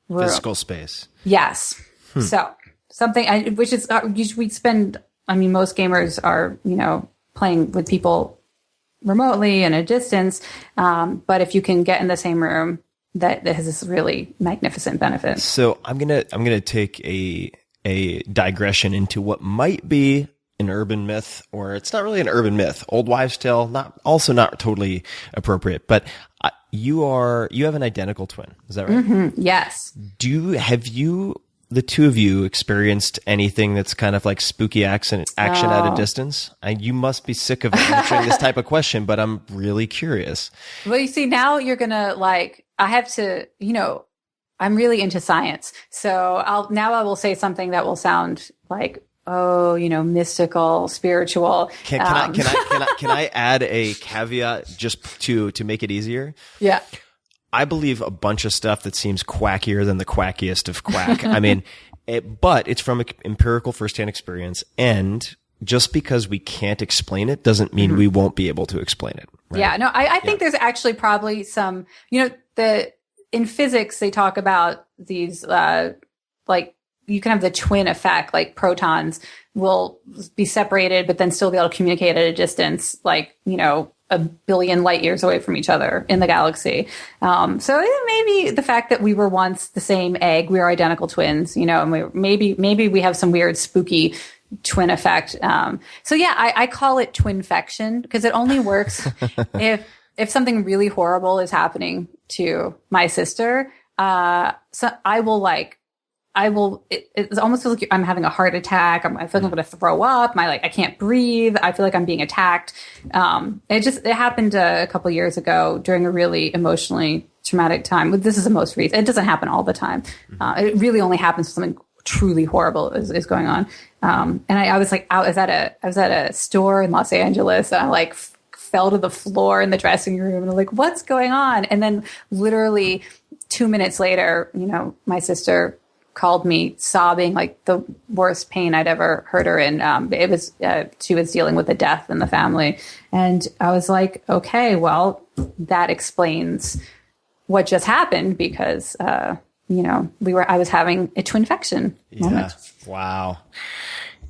room. Physical space. Yes. So something, which is, we spend, I mean, most gamers are, playing with people remotely and a distance. But if you can get in the same room, that has this really magnificent benefit. So I'm gonna take a digression into what might be an urban myth, or it's not really an urban myth. Old wives' tale, not totally appropriate. But you have an identical twin. Is that right? Mm-hmm. Yes. Have you, the two of you, experienced anything that's kind of like spooky action at a distance? You must be sick of answering this type of question, but I'm really curious. Well, you see, now you're gonna I have to, I'm really into science, so I will say something that will sound like, mystical, spiritual. Can I add a caveat just to make it easier? Yeah. I believe a bunch of stuff that seems quackier than the quackiest of quack. I mean, but it's from empirical firsthand experience, and just because we can't explain it doesn't mean we won't be able to explain it. Right? Yeah, no, I think there's actually probably some, in physics, they talk about these, you can have the twin effect, like protons will be separated, but then still be able to communicate at a distance, a billion light years away from each other in the galaxy. So maybe the fact that we were once the same egg, we are identical twins, and maybe we have some weird spooky twin effect. So yeah, I call it twinfection because it only works if something really horrible is happening to my sister. So it almost feels like I'm having a heart attack. I feel like I'm going to throw up. I can't breathe. I feel like I'm being attacked. It happened a couple of years ago during a really emotionally traumatic time. This is the most recent. It doesn't happen all the time. It really only happens when something truly horrible is going on. And I was at a store in Los Angeles, and I fell to the floor in the dressing room, and I'm like, what's going on? And then literally 2 minutes later, my sister called me sobbing, like the worst pain I'd ever heard her in. She was dealing with a death in the family. And I was like, okay, well, that explains what just happened because, I was having a twinfection moment. Wow.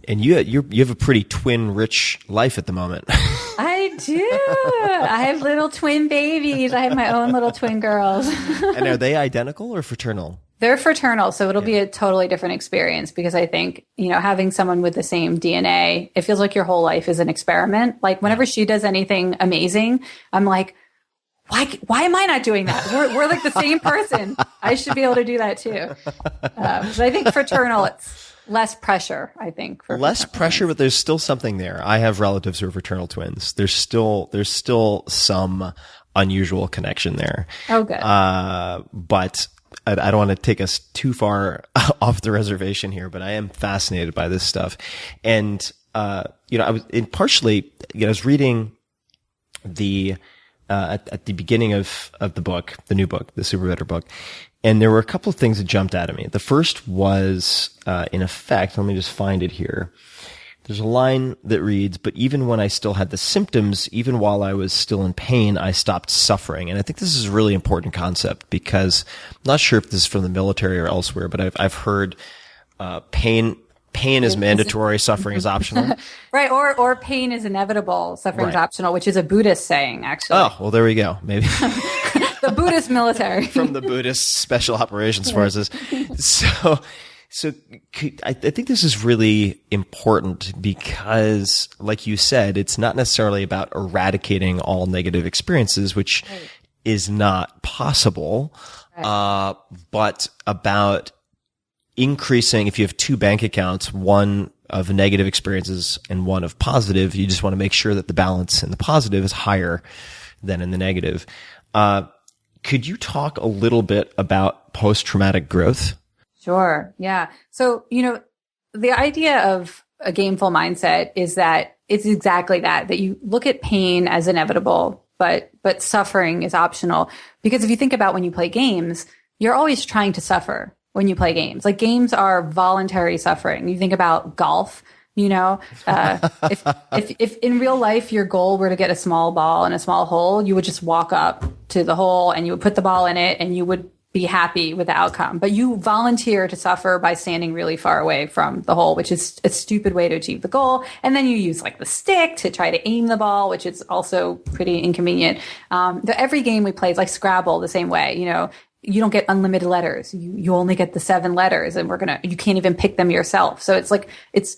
And you have a pretty twin rich life at the moment. I do. I have little twin babies. I have my own little twin girls. And are they identical or fraternal? They're fraternal, so it'll be a totally different experience because I think, having someone with the same DNA, it feels like your whole life is an experiment. Like whenever she does anything amazing, I'm like, why am I not doing that? We're like the same person. I should be able to do that too. But I think fraternal, it's less pressure, I think. Less pressure, but there's still something there. I have relatives who are fraternal twins. There's still some unusual connection there. Oh, good. But I don't want to take us too far off the reservation here, but I am fascinated by this stuff. And, I was reading at the beginning of the book, the new book, the Super Better book. And there were a couple of things that jumped out at me. The first was, in effect, let me just find it here. There's a line that reads, but even when I still had the symptoms, even while I was still in pain, I stopped suffering. And I think this is a really important concept because I'm not sure if this is from the military or elsewhere, but I've heard, pain is mandatory, suffering is optional. Right. Or pain is inevitable, suffering is optional, which is a Buddhist saying, actually. Oh, well, there we go. Maybe. The Buddhist military. From the Buddhist special operations forces. So I think this is really important because, like you said, it's not necessarily about eradicating all negative experiences, which is not possible, but about increasing, if you have two bank accounts, one of negative experiences and one of positive, you just want to make sure that the balance in the positive is higher than in the negative. Could you talk a little bit about post-traumatic growth? Sure. Yeah. So, the idea of a gameful mindset is that it's exactly that you look at pain as inevitable, but suffering is optional. Because if you think about when you play games, you're always trying to suffer when you play games. Like games are voluntary suffering. You think about golf, if in real life your goal were to get a small ball in a small hole, you would just walk up to the hole and you would put the ball in it and you would be happy with the outcome. But you volunteer to suffer by standing really far away from the hole, which is a stupid way to achieve the goal. And then you use like the stick to try to aim the ball, which is also pretty inconvenient. Every game we play is like Scrabble the same way. You don't get unlimited letters. You only get the 7 letters, and you can't even pick them yourself. So it's like, it's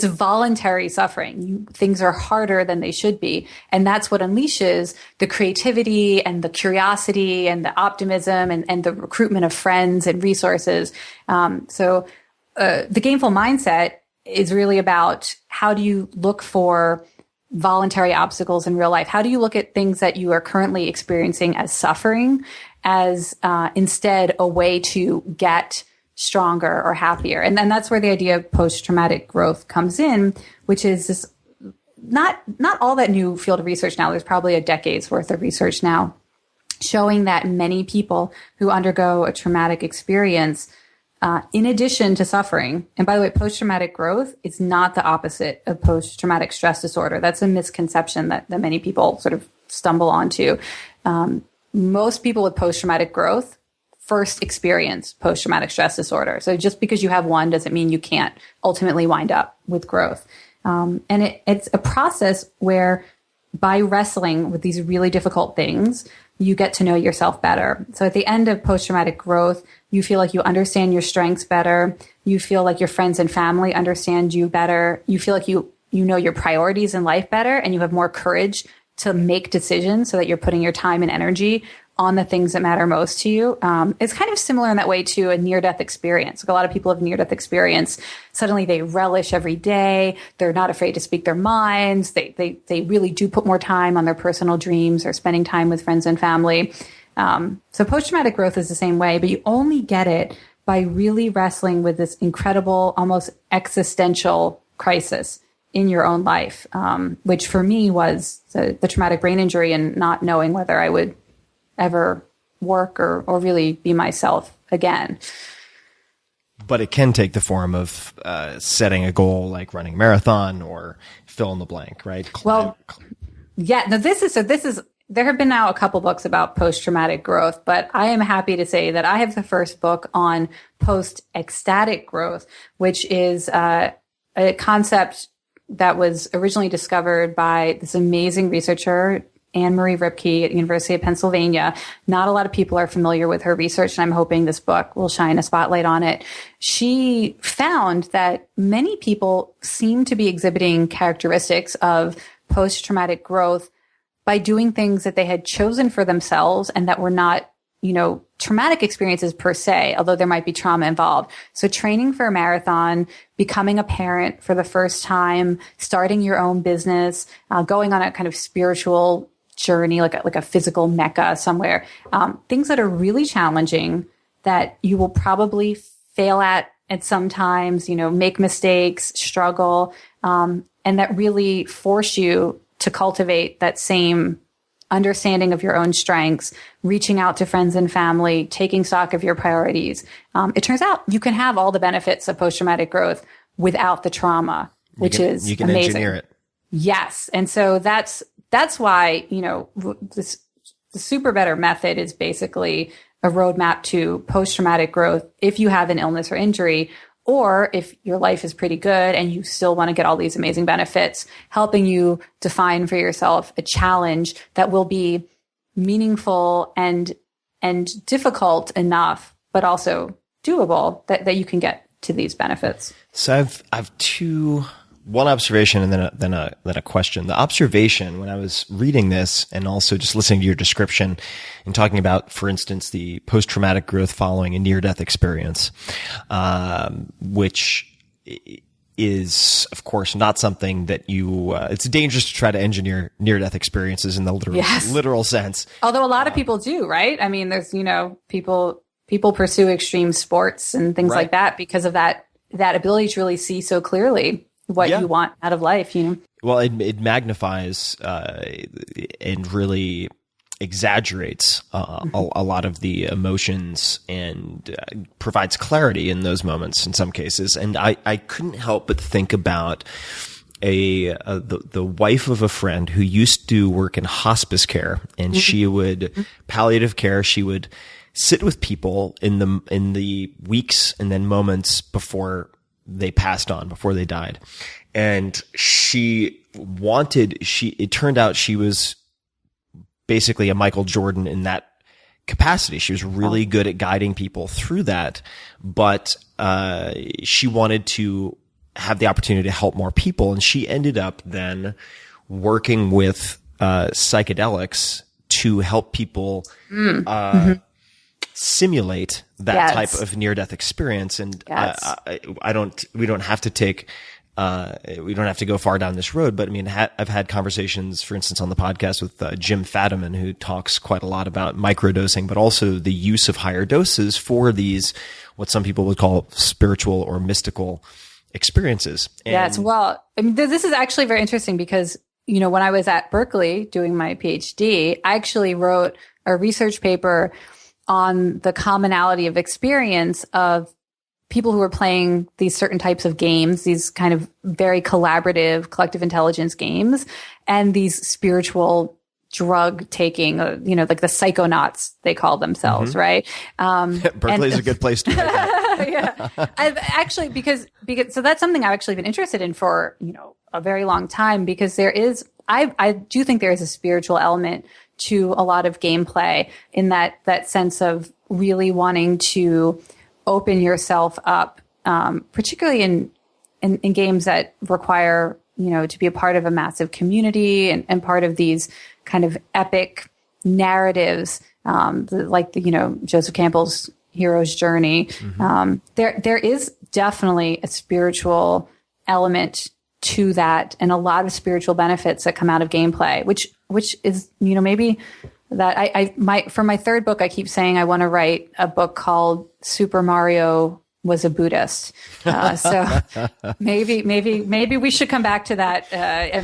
voluntary suffering. Things are harder than they should be. And that's what unleashes the creativity and the curiosity and the optimism and the recruitment of friends and resources. So the gameful mindset is really about how do you look for voluntary obstacles in real life? How do you look at things that you are currently experiencing as suffering as instead a way to get stronger or happier? And then that's where the idea of post-traumatic growth comes in, which is this not all that new field of research now. There's probably a decade's worth of research now showing that many people who undergo a traumatic experience, in addition to suffering, and by the way, post-traumatic growth is not the opposite of post-traumatic stress disorder. That's a misconception that many people sort of stumble onto. Most people with post-traumatic growth first experience post-traumatic stress disorder. So just because you have one doesn't mean you can't ultimately wind up with growth. And it's a process where by wrestling with these really difficult things, you get to know yourself better. So at the end of post-traumatic growth, you feel like you understand your strengths better. You feel like your friends and family understand you better. You feel like you know your priorities in life better, and you have more courage to make decisions so that you're putting your time and energy on the things that matter most to you. It's kind of similar in that way to a near-death experience. Like a lot of people have near-death experience. Suddenly they relish every day. They're not afraid to speak their minds. They really do put more time on their personal dreams or spending time with friends and family. So post-traumatic growth is the same way, but you only get it by really wrestling with this incredible, almost existential crisis in your own life, which for me was the traumatic brain injury and not knowing whether I would ever work or really be myself again. But it can take the form of setting a goal like running a marathon or fill in the blank, right? Well, yeah. No, this is there have been now a couple books about post-traumatic growth, but I am happy to say that I have the first book on post-ecstatic growth, which is a concept that was originally discovered by this amazing researcher, Anne-Marie Ripke at the University of Pennsylvania. Not a lot of people are familiar with her research, and I'm hoping this book will shine a spotlight on it. She found that many people seem to be exhibiting characteristics of post-traumatic growth by doing things that they had chosen for themselves and that were not, traumatic experiences per se, although there might be trauma involved. So training for a marathon, becoming a parent for the first time, starting your own business, going on a kind of spiritual journey, like a physical mecca somewhere, things that are really challenging that you will probably fail at sometimes, make mistakes, struggle, and that really force you to cultivate that same understanding of your own strengths, reaching out to friends and family, taking stock of your priorities. It turns out you can have all the benefits of post-traumatic growth without the trauma, which is you can amazing. Engineer it. Yes. And so that's why, the super better method is basically a roadmap to post-traumatic growth if you have an illness or injury, or if your life is pretty good and you still want to get all these amazing benefits, helping you define for yourself a challenge that will be meaningful and difficult enough, but also doable that you can get to these benefits. So I've one observation and then a question. The observation, when I was reading this and also just listening to your description and talking about, for instance, the post-traumatic growth following a near-death experience, which is, of course, not something that it's dangerous to try to engineer near-death experiences in the literal sense. Although a lot of people do, right? I mean, there's, people pursue extreme sports and things like that because of that ability to really see so clearly what you want out of life, Well, it magnifies and really exaggerates a lot of the emotions and provides clarity in those moments in some cases. And I couldn't help but think about the wife of a friend who used to work in hospice care, and she would palliative care. She would sit with people in the weeks and then moments before they passed on, before they died. And it turned out she was basically a Michael Jordan in that capacity. She was really good at guiding people through that, but she wanted to have the opportunity to help more people. And she ended up then working with psychedelics to help people simulate that type of near-death experience. And we don't have to go far down this road, but I mean, I've had conversations, for instance, on the podcast with Jim Fadiman, who talks quite a lot about microdosing, but also the use of higher doses for these, what some people would call spiritual or mystical experiences. And well, I mean, this is actually very interesting because, you know, when I was at Berkeley doing my PhD, I actually wrote a research paper on the commonality of experience of people who are playing these certain types of games, these kind of very collaborative collective intelligence games, and these spiritual drug taking, you know, like the psychonauts, they call themselves, right? Berkeley's a good place to do that. Yeah. I've actually, because, so that's something I've actually been interested in for, you know, a very long time, because I do think there is a spiritual element to a lot of gameplay, in that sense of really wanting to open yourself up, particularly in games that require, you know, to be a part of a massive community and part of these kind of epic narratives, you know, Joseph Campbell's hero's journey. There is definitely a spiritual element to that, and a lot of spiritual benefits that come out of gameplay, which is, you know, maybe that for my third book, I keep saying I want to write a book called Super Mario Was a Buddhist. So maybe we should come back to that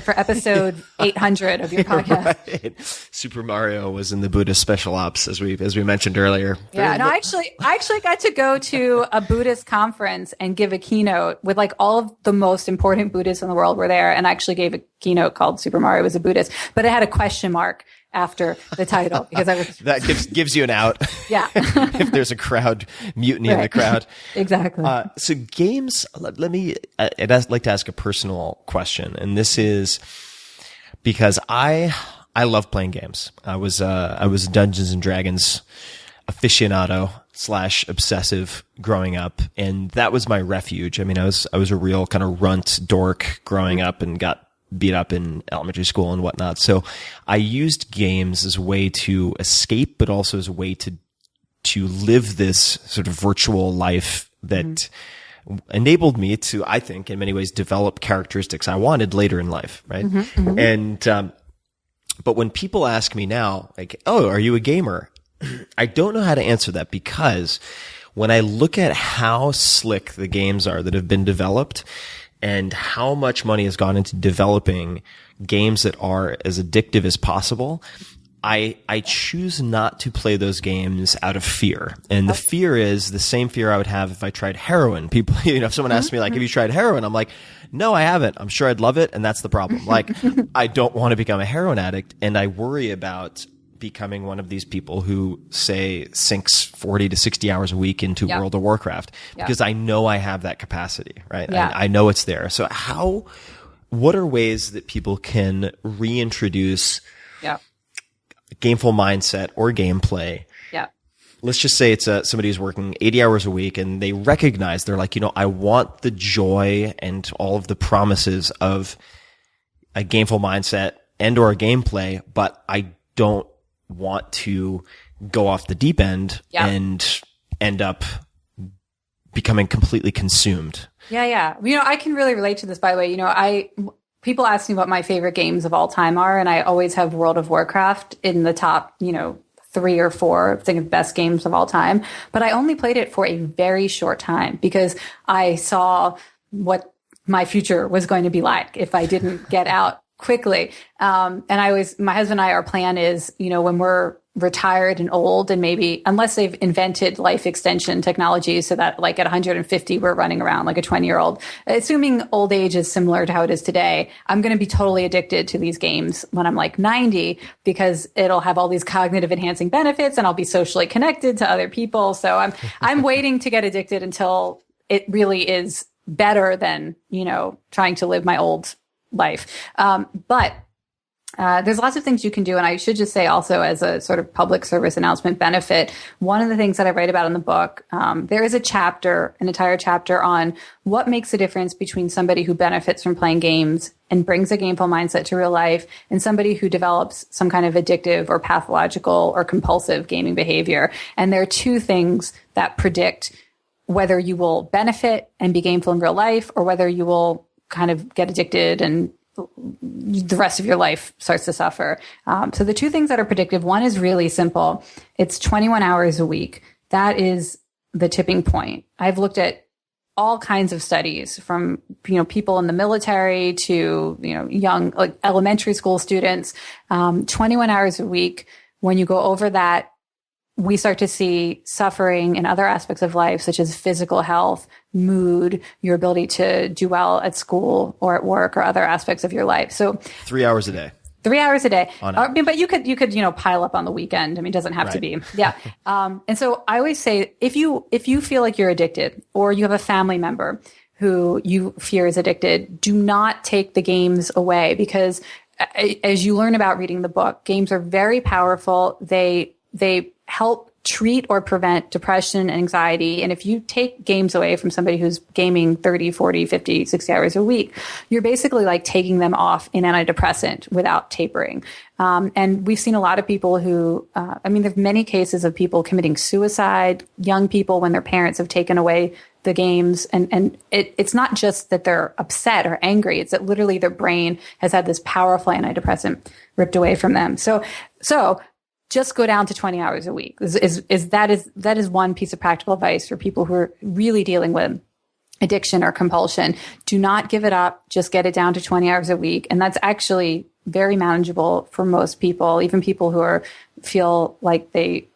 for episode 800 of your podcast. Right. Super Mario was in the Buddhist special ops, as we mentioned earlier. Yeah, no, I actually got to go to a Buddhist conference and give a keynote with like all of the most important Buddhists in the world were there, and I actually gave a keynote called Super Mario Was a Buddhist, but it had a question mark after the title because I was that gives you an out. Yeah. If there's a crowd mutiny in the crowd. Exactly. So games, I'd like to ask a personal question, and this is because I love playing games. I was a Dungeons and Dragons aficionado / obsessive growing up, and that was my refuge. I mean, I was a real kind of runt dork growing up and got beat up in elementary school and whatnot. So I used games as a way to escape, but also as a way to live this sort of virtual life that enabled me to, I think, in many ways, develop characteristics I wanted later in life. Right. And, but when people ask me now, like, oh, are you a gamer? I don't know how to answer that, because when I look at how slick the games are that have been developed, and how much money has gone into developing games that are as addictive as possible, I choose not to play those games out of fear. And the fear is the same fear I would have if I tried heroin. People, you know, if someone asks me like, have you tried heroin? I'm like, no, I haven't. I'm sure I'd love it. And that's the problem. Like, I don't want to become a heroin addict, and I worry about becoming one of these people who, say, sinks 40 to 60 hours a week into World of Warcraft, because I know I have that capacity, right? Yeah. I know it's there. So what are ways that people can reintroduce gameful mindset or gameplay? Yeah. Let's just say it's somebody who's working 80 hours a week, and they recognize, they're like, you know, I want the joy and all of the promises of a gameful mindset and or a gameplay, but I don't want to go off the deep end and end up becoming completely consumed. Yeah. You know, I can really relate to this, by the way. You know, people ask me what my favorite games of all time are, and I always have World of Warcraft in the top, you know, 3 or 4, think of best games of all time. But I only played it for a very short time because I saw what my future was going to be like if I didn't get out quickly. And my husband and I, our plan is, you know, when we're retired and old, and maybe unless they've invented life extension technology so that like at 150 we're running around like a 20-year-old, assuming old age is similar to how it is today, I'm going to be totally addicted to these games when I'm like 90 because it'll have all these cognitive enhancing benefits and I'll be socially connected to other people. So I'm waiting to get addicted until it really is better than, trying to live my old life. But there's lots of things you can do. And I should just say also, as a sort of public service announcement benefit, one of the things that I write about in the book, there is an entire chapter on what makes a difference between somebody who benefits from playing games and brings a gameful mindset to real life and somebody who develops some kind of addictive or pathological or compulsive gaming behavior. And there are two things that predict whether you will benefit and be gameful in real life or whether you will kind of get addicted and the rest of your life starts to suffer. So the two things that are predictive, one is really simple. It's 21 hours a week. That is the tipping point. I've looked at all kinds of studies from, people in the military to, young, like elementary school students, 21 hours a week. When you go over that, we start to see suffering in other aspects of life, such as physical health, mood, your ability to do well at school or at work or other aspects of your life. So 3 hours a day. 3 hours a day. But you could, pile up on the weekend. I mean, it doesn't have to be. Yeah. And so I always say, if you feel like you're addicted or you have a family member who you fear is addicted, do not take the games away, because as you learn about reading the book, games are very powerful. They help treat or prevent depression and anxiety. And if you take games away from somebody who's gaming 30, 40, 50, 60 hours a week, you're basically like taking them off an antidepressant without tapering. And we've seen a lot of people who, there's many cases of people committing suicide, young people when their parents have taken away the games. And it's not just that they're upset or angry. It's that literally their brain has had this powerful antidepressant ripped away from them. So just go down to 20 hours a week. That is one piece of practical advice for people who are really dealing with addiction or compulsion. Do not give it up. Just get it down to 20 hours a week. And that's actually very manageable for most people, even people who feel like they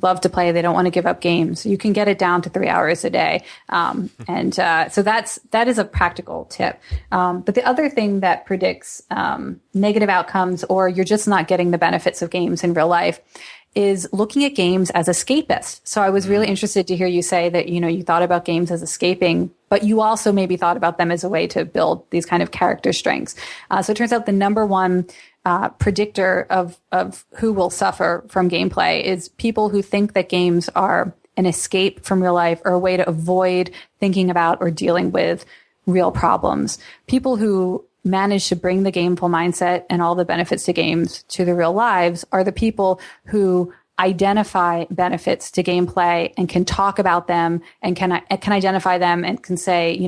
love to play. They don't want to give up games. You can get it down to 3 hours a day. So that is a practical tip. But the other thing that predicts negative outcomes, or you're just not getting the benefits of games in real life, is looking at games as escapist. So I was really interested to hear you say that, you thought about games as escaping, but you also maybe thought about them as a way to build these kind of character strengths. So it turns out the number one predictor of who will suffer from gameplay is people who think that games are an escape from real life or a way to avoid thinking about or dealing with real problems. People who manage to bring the gameful mindset and all the benefits to games to their real lives are the people who identify benefits to gameplay and can talk about them and can identify them and can say,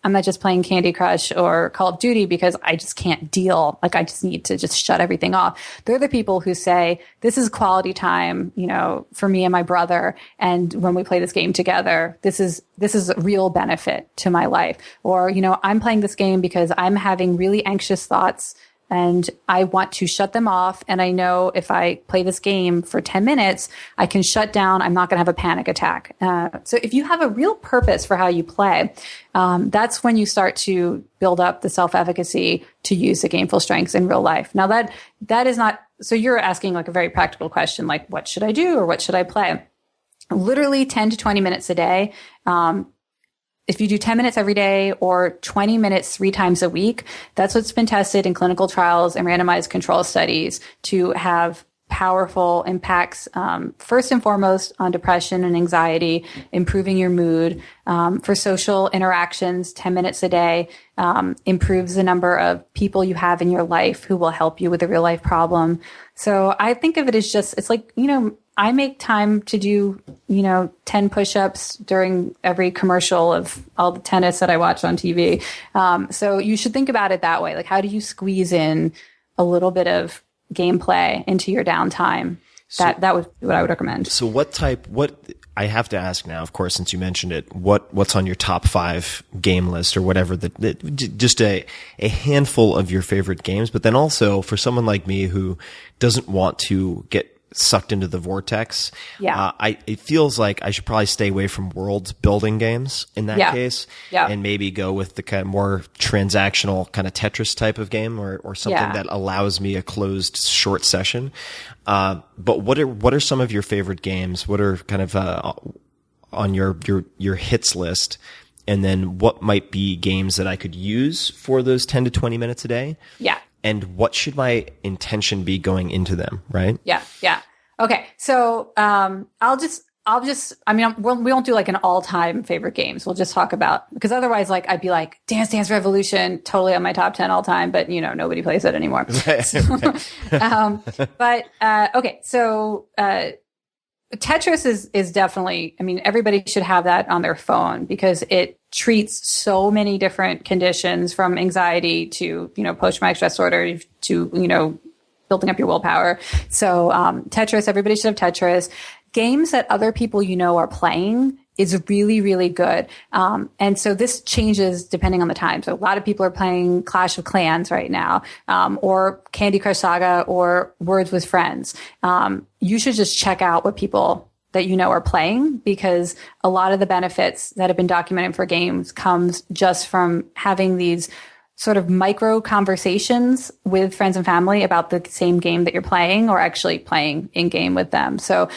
I'm not just playing Candy Crush or Call of Duty because I just can't deal. Like I just need to just shut everything off. They're the people who say, this is quality time, for me and my brother. And when we play this game together, this is a real benefit to my life. Or, I'm playing this game because I'm having really anxious thoughts and I want to shut them off. And I know if I play this game for 10 minutes, I can shut down. I'm not going to have a panic attack. So if you have a real purpose for how you play, that's when you start to build up the self-efficacy to use the gameful strengths in real life. Now that is not, so you're asking like a very practical question, like what should I do or what should I play? Literally 10 to 20 minutes a day. If you do 10 minutes every day or 20 minutes 3 times a week, that's what's been tested in clinical trials and randomized control studies to have powerful impacts, first and foremost on depression and anxiety, improving your mood. For social interactions, 10 minutes a day improves the number of people you have in your life who will help you with a real life problem. So I think of it as it's like, I make time to do, 10 push-ups during every commercial of all the tennis that I watch on TV. So you should think about it that way. Like, how do you squeeze in a little bit of gameplay into your downtime? That would be what I would recommend. So what I have to ask now, of course, since you mentioned it, what's on your top 5 game list or whatever, just a handful of your favorite games, but then also for someone like me who doesn't want to get sucked into the vortex. Yeah. It feels like I should probably stay away from world building games in that case. Yeah. And maybe go with the kind of more transactional kind of Tetris type of game or something that allows me a closed short session. But what are some of your favorite games? What are kind of, on your hits list? And then what might be games that I could use for those 10 to 20 minutes a day? Yeah. And what should my intention be going into them, right? Yeah. Yeah. Okay. So, I mean, we won't do like an all-time favorite games. We'll just talk about, because otherwise, like, I'd be like, Dance Dance Revolution, totally on my top 10 all time, but nobody plays it anymore. Okay. So, Tetris is definitely, I mean, everybody should have that on their phone because it treats so many different conditions, from anxiety to, post-traumatic stress disorder to, building up your willpower. So, Tetris, everybody should have Tetris. Games that other people are playing is really, really good. And so this changes depending on the time. So a lot of people are playing Clash of Clans right now, or Candy Crush Saga or Words with Friends. You should just check out what people that are playing, because a lot of the benefits that have been documented for games comes just from having these sort of micro conversations with friends and family about the same game that you're playing, or actually playing in game with them. So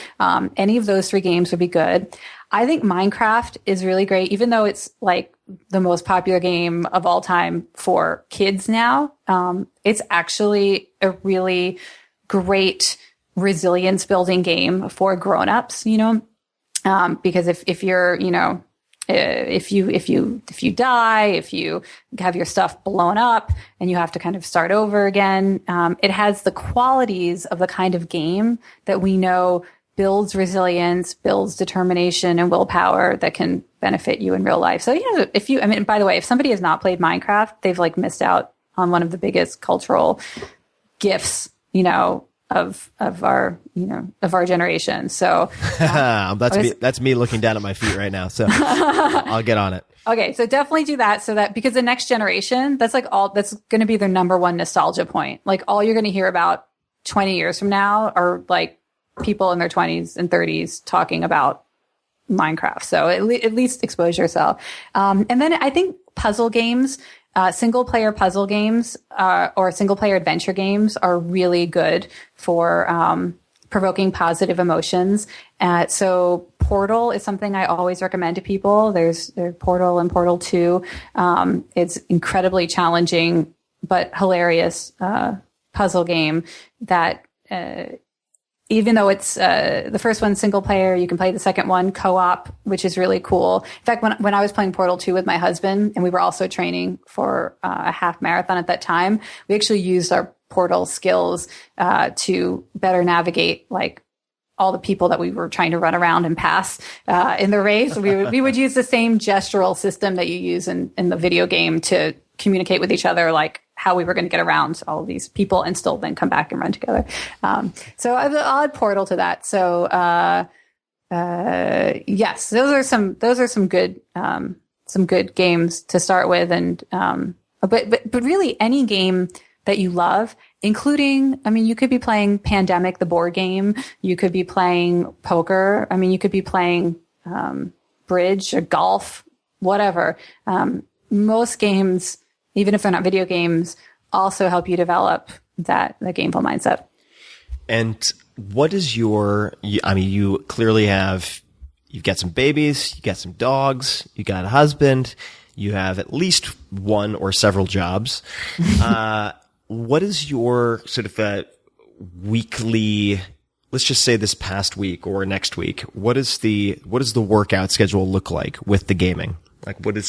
any of those three games would be good. I think Minecraft is really great, even though it's like the most popular game of all time for kids now. It's actually a really great resilience building game for grown-ups, because if you're, if you die, if you have your stuff blown up and you have to kind of start over again, it has the qualities of the kind of game that we know builds resilience, builds determination and willpower that can benefit you in real life. So, by the way, if somebody has not played Minecraft, they've like missed out on one of the biggest cultural gifts, of our generation. So that's me looking down at my feet right now. So I'll get on it. Okay. So definitely do that, because the next generation, that's going to be their number one nostalgia point. Like, all you're going to hear about 20 years from now are like people in their 20s and 30s talking about Minecraft. So at least expose yourself. And then I think puzzle games, single player puzzle games, or single player adventure games are really good for, provoking positive emotions. So Portal is something I always recommend to people. There's Portal and Portal 2. It's incredibly challenging, but hilarious, puzzle game that, even though it's the first one single player, you can play the second one co-op, which is really cool. In fact, when I was playing Portal 2 with my husband, and we were also training for a half marathon at that time, we actually used our Portal skills to better navigate like all the people that we were trying to run around and pass in the race. We would use the same gestural system that you use in the video game to communicate with each other, like how we were going to get around all of these people and still then come back and run together. So I'll add Portal to that. So, yes, those are some good games to start with. And, but really any game that you love, including, you could be playing Pandemic, the board game. You could be playing poker. You could be playing, bridge or golf, whatever. Most games, even if they're not video games, also help you develop the gameful mindset. And what is you clearly you've got some babies, you got some dogs, you got a husband, you have at least one or several jobs. What is your sort of weekly, let's just say this past week or next week, what does the workout schedule look like with the gaming? Like where do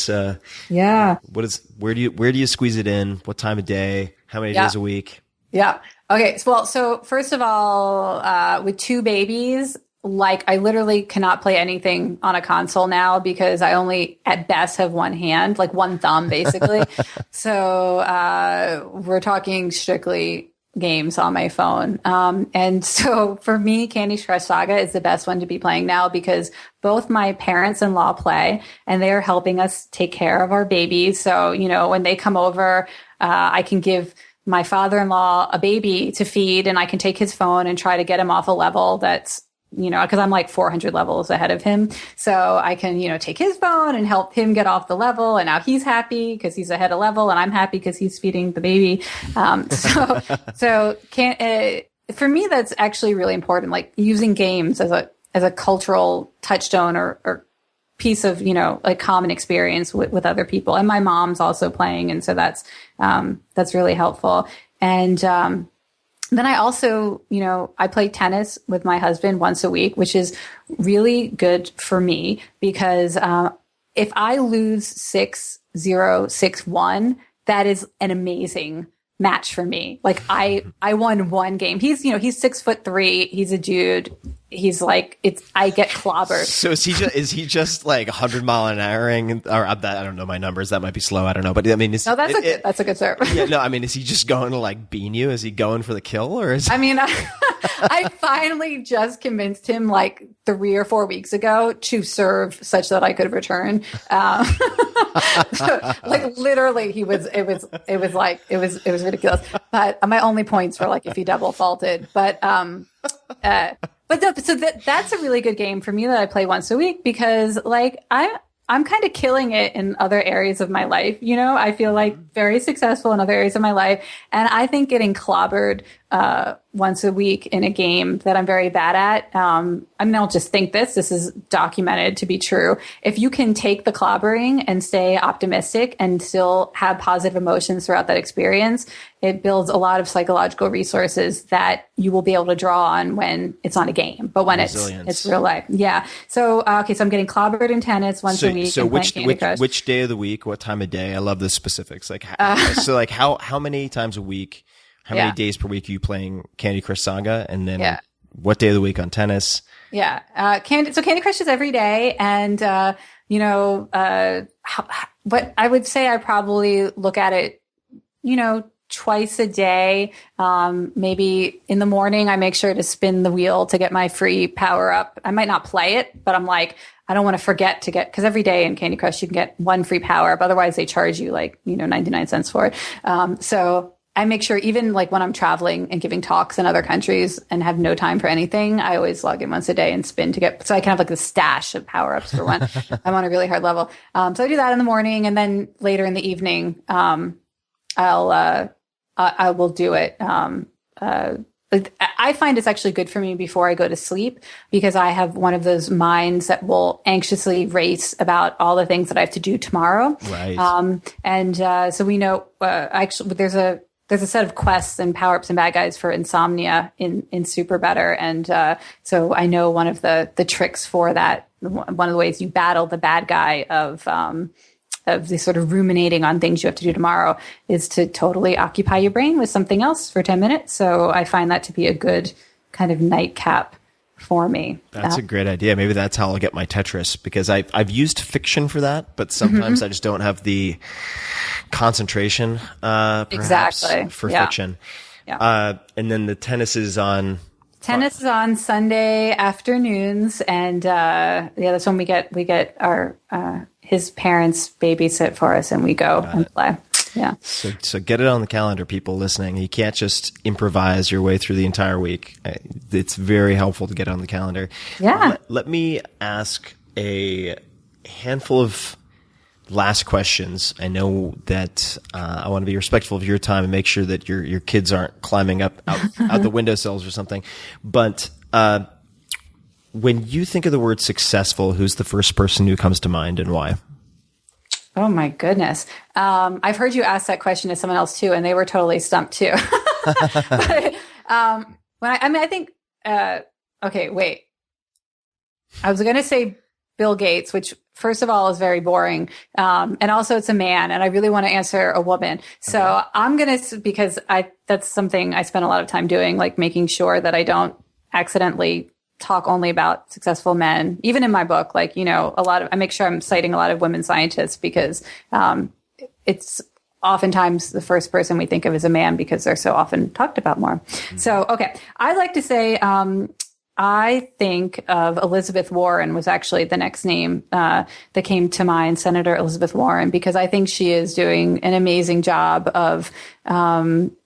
you squeeze it in? What time of day? How many days a week? Yeah. Okay. Well, so first of all, with two babies, like I literally cannot play anything on a console now because I only at best have one hand, like one thumb basically. So, we're talking strictly games on my phone. And so for me, Candy Crush Saga is the best one to be playing now because both my parents-in-law play and they are helping us take care of our babies. So, when they come over, I can give my father-in-law a baby to feed, and I can take his phone and try to get him off a level that's, because I'm like 400 levels ahead of him. So I can, take his phone and help him get off the level. And now he's happy because he's ahead of level, and I'm happy because he's feeding the baby. For me, that's actually really important. Like using games as a cultural touchstone or piece of, a common experience with other people. And my mom's also playing. And so that's really helpful. And, then I also, I play tennis with my husband once a week, which is really good for me because, if I lose 6-0, 6-1, that is an amazing match for me. Like I won one game. He's 6'3". He's a dude. He's like, I get clobbered. So is he just like 100-mile-an-houring? Or I don't know my numbers. That might be slow. I don't know. But I mean, that's a good serve. Yeah, no, I mean, is he just going to like bean you? Is he going for the kill, or is? I mean, I finally just convinced him like 3 or 4 weeks ago to serve such that I could return. Like literally, it was ridiculous. But my only points were like if he double faulted. But that's a really good game for me that I play once a week because like I'm kind of killing it in other areas of my life. I feel like very successful in other areas of my life. And I think getting clobbered once a week in a game that I'm very bad at, I don't just think this is documented to be true. If you can take the clobbering and stay optimistic and still have positive emotions throughout that experience, it builds a lot of psychological resources that you will be able to draw on when it's not a game, but when it's real life. Yeah. So, so I'm getting clobbered in tennis once a week. So which day of the week, what time of day? I love the specifics. Like, how many times a week, how many days per week are you playing Candy Crush Saga? And then what day of the week on tennis? Yeah. Candy Crush is every day. And, what I would say I probably look at it, twice a day. Maybe in the morning, I make sure to spin the wheel to get my free power up. I might not play it, but I'm like, I don't want to forget to because every day in Candy Crush, you can get one free power up. Otherwise they charge you 99 cents for it. So I make sure even like when I'm traveling and giving talks in other countries and have no time for anything, I always log in once a day and spin so I can have like the stash of power ups for when I'm on a really hard level. So I do that in the morning, and then later in the evening, I will do it. I find it's actually good for me before I go to sleep because I have one of those minds that will anxiously race about all the things that I have to do tomorrow. Right. So we know, actually there's a set of quests and power-ups and bad guys for insomnia in Super Better. And, so I know one of the tricks for that, one of the ways you battle the bad guy of the sort of ruminating on things you have to do tomorrow is to totally occupy your brain with something else for 10 minutes. So I find that to be a good kind of nightcap for me. That's a great idea. Maybe that's how I'll get my Tetris, because I've used fiction for that, but sometimes I just don't have the concentration, perhaps, for fiction. Yeah. And then the tennis is on... Tennis is on Sunday afternoons, and that's when we get our his parents babysit for us, and we go and play. Yeah. So get it on the calendar, people listening. You can't just improvise your way through the entire week. It's very helpful to get it on the calendar. Yeah. Let me ask a handful of last questions. I know that I want to be respectful of your time and make sure that your kids aren't climbing up out the windowsills or something. But when you think of the word successful, who's the first person who comes to mind and why? Oh my goodness. I've heard you ask that question to someone else too, and they were totally stumped too. But, I think, okay, wait. I was going to say Bill Gates, which first of all is very boring. And also it's a man, and I really want to answer a woman. So I'm going to, because that's something I spend a lot of time doing, like making sure that I don't accidentally talk only about successful men, even in my book. Like, I make sure I'm citing a lot of women scientists because, it's oftentimes the first person we think of as a man because they're so often talked about more. Mm-hmm. So, okay. I'd like to say, I think of Elizabeth Warren was actually the next name that came to mind, Senator Elizabeth Warren, because I think she is doing an amazing job of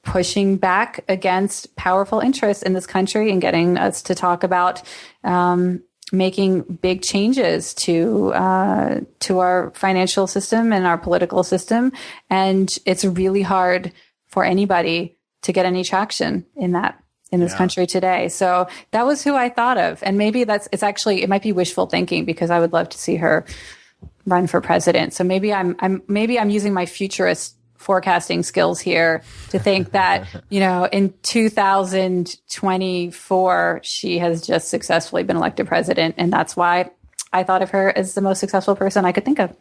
pushing back against powerful interests in this country and getting us to talk about making big changes to our financial system and our political system. And it's really hard for anybody to get any traction in this country today. So that was who I thought of. And maybe it might be wishful thinking, because I would love to see her run for president. So maybe I'm using my futurist forecasting skills here to think that, in 2024, she has just successfully been elected president. And that's why I thought of her as the most successful person I could think of.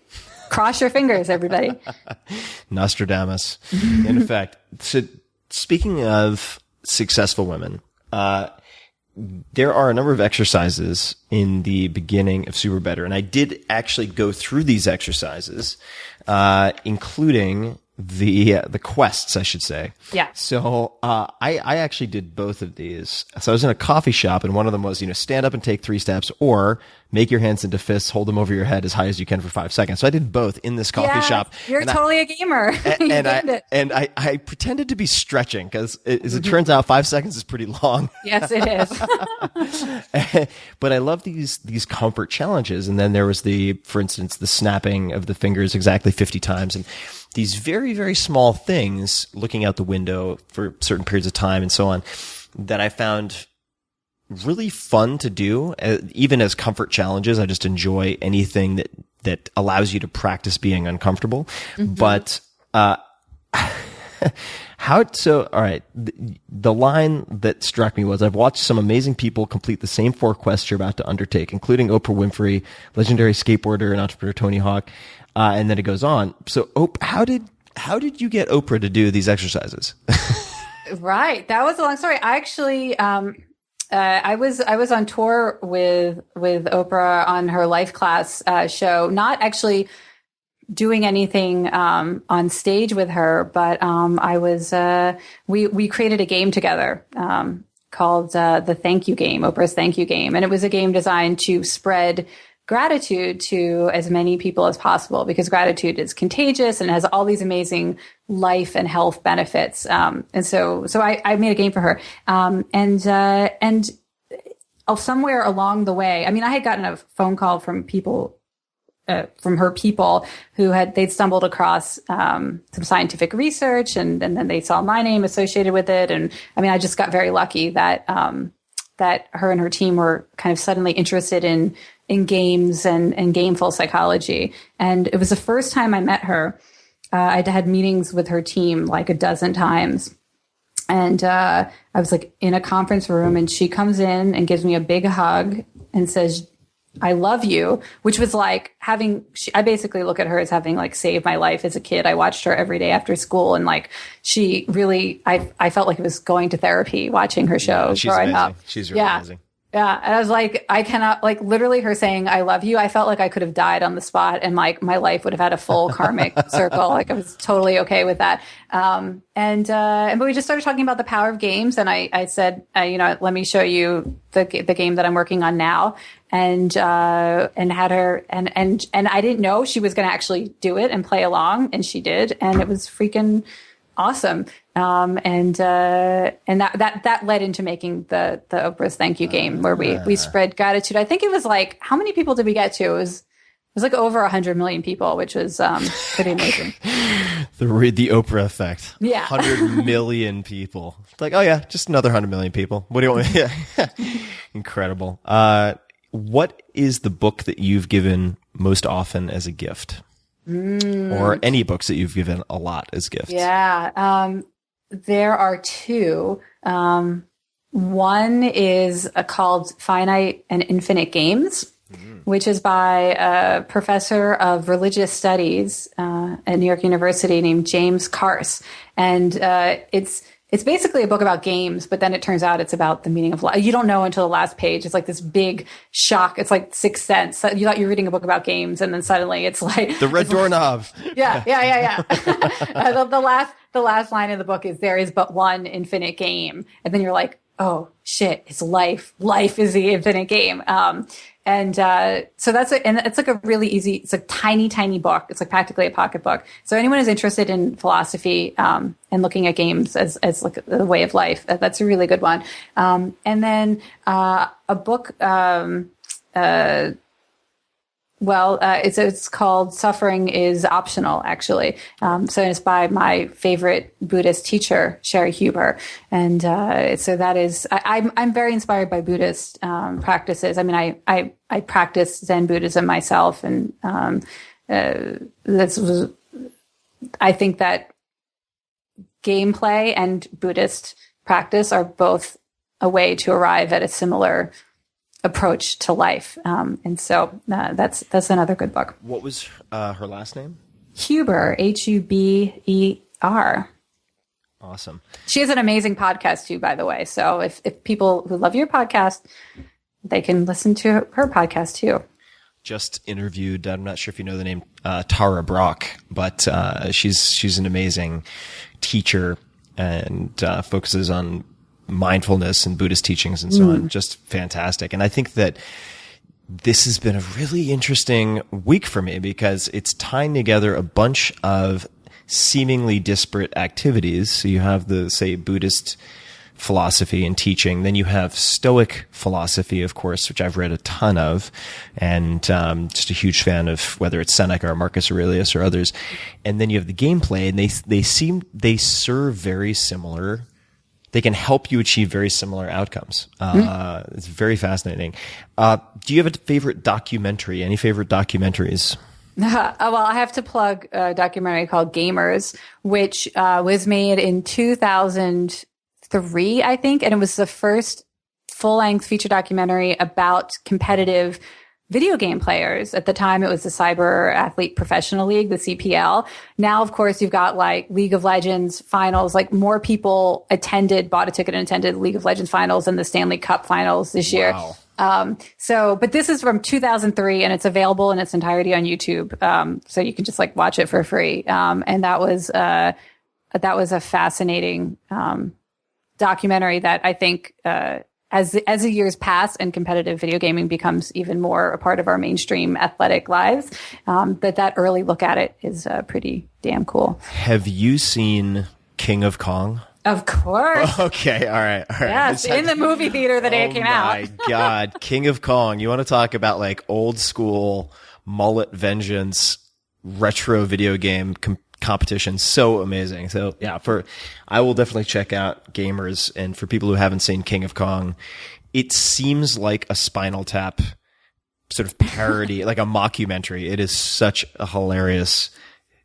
Cross your fingers, everybody. Nostradamus. In effect. So speaking of successful women, there are a number of exercises in the beginning of Super Better. And I did actually go through these exercises, including the quests, I should say. Yeah. So, I actually did both of these. So I was in a coffee shop, and one of them was, stand up and take 3 steps, or make your hands into fists, hold them over your head as high as you can for 5 seconds. So I did both in this coffee shop. You're totally a gamer. I pretended to be stretching, because as it turns out, 5 seconds is pretty long. Yes, it is. But I love these comfort challenges. And then there was for instance, the snapping of the fingers exactly 50 times. And these very, very small things, looking out the window for certain periods of time and so on, that I found really fun to do, even as comfort challenges. I just enjoy anything that allows you to practice being uncomfortable. Mm-hmm. But, all right. The line that struck me was, I've watched some amazing people complete the same 4 quests you're about to undertake, including Oprah Winfrey, legendary skateboarder and entrepreneur Tony Hawk. And then it goes on. So, how did you get Oprah to do these exercises? Right. That was a long story. I actually, I was on tour with Oprah on her Life Class show, not actually doing anything on stage with her, but I was we created a game together called the Thank You Game, Oprah's Thank You Game, and it was a game designed to spread gratitude to as many people as possible, because gratitude is contagious and has all these amazing life and health benefits. And so I made a game for her. And somewhere along the way, I mean, I had gotten a phone call from people, from her people they'd stumbled across some scientific research, and then they saw my name associated with it. And I mean, I just got very lucky that her and her team were kind of suddenly interested in games and gameful psychology. And it was the first time I met her. I'd had meetings with her team like a dozen times. And I was like in a conference room, and she comes in and gives me a big hug and says, "I love you," which was like I basically look at her as having like saved my life as a kid. I watched her every day after school, and like she really, I felt like it was going to therapy watching her show growing up. She's really amazing. Yeah. And I was like, I cannot, like, literally her saying, "I love you." I felt like I could have died on the spot, and like my life would have had a full karmic circle. Like, I was totally okay with that. But we just started talking about the power of games. And I said, let me show you the game that I'm working on now. And had her, and I didn't know she was going to actually do it and play along. And she did. And it was freaking awesome. And that led into making the Oprah's Thank You Game, where we spread gratitude. I think it was like, how many people did we get to? It was like over 100 million people, which was pretty amazing. The Oprah effect. Yeah. 100 million people. It's like, oh yeah, just another 100 million people. What do you want? Yeah. Incredible. What is the book that you've given most often as a gift? Or any books that you've given a lot as gifts? Yeah. There are 2. One is called Finite and Infinite Games, which is by a professor of religious studies at New York University named James Carse. And it's basically a book about games, but then it turns out it's about the meaning of life. You don't know until the last page. It's like this big shock. It's like Sixth Sense. You thought you were reading a book about games, and then suddenly it's like the red doorknob. Yeah. The last line of the book is, "There is but one infinite game," and then you're like, oh shit, it's life. Life is the infinite game. So and it's like a really easy, it's a tiny, tiny book. It's like practically a pocketbook. So anyone who's interested in philosophy, and looking at games as like a way of life, that's a really good one. And then, a book, it's called Suffering is Optional, actually. So it's by my favorite Buddhist teacher, Sherry Huber. And so that is, I'm very inspired by Buddhist practices. I mean, I practice Zen Buddhism myself. And I think that gameplay and Buddhist practice are both a way to arrive at a similar approach to life. And so that's another good book. What was her last name? Huber, Huber. Awesome. She has an amazing podcast too, by the way. So if people who love your podcast, they can listen to her podcast too. Just interviewed, I'm not sure if you know the name, Tara Brock, but she's an amazing teacher and focuses on mindfulness and Buddhist teachings and so on. Just fantastic. And I think that this has been a really interesting week for me because it's tying together a bunch of seemingly disparate activities. So you have the, say, Buddhist philosophy and teaching. Then you have Stoic philosophy, of course, which I've read a ton of, and just a huge fan of whether it's Seneca or Marcus Aurelius or others. And then you have the gameplay, and they serve very similar. They can help you achieve very similar outcomes. It's very fascinating. Do you have a favorite documentary? Any favorite documentaries? Well, I have to plug a documentary called Gamers, which was made in 2003, I think, and it was the first full-length feature documentary about competitive video game players. At the time, it was the Cyber Athlete Professional League, the CPL. Now, of course, you've got like League of Legends finals. Like more people bought a ticket and attended League of Legends finals than the Stanley Cup finals this year. Wow. But this is from 2003 and it's available in its entirety on YouTube. So you can just like watch it for free. And that was a fascinating, documentary that I think, as the years pass and competitive video gaming becomes even more a part of our mainstream athletic lives, that early look at it is pretty damn cool. Have you seen King of Kong? Of course. Okay, all right. Yes, in the movie theater the day it came out. Oh my God, King of Kong. You want to talk about like old school mullet vengeance retro video game competition. So amazing. So yeah, I will definitely check out Gamers. And for people who haven't seen King of Kong, it seems like a Spinal Tap sort of parody, like a mockumentary. It is such a hilarious,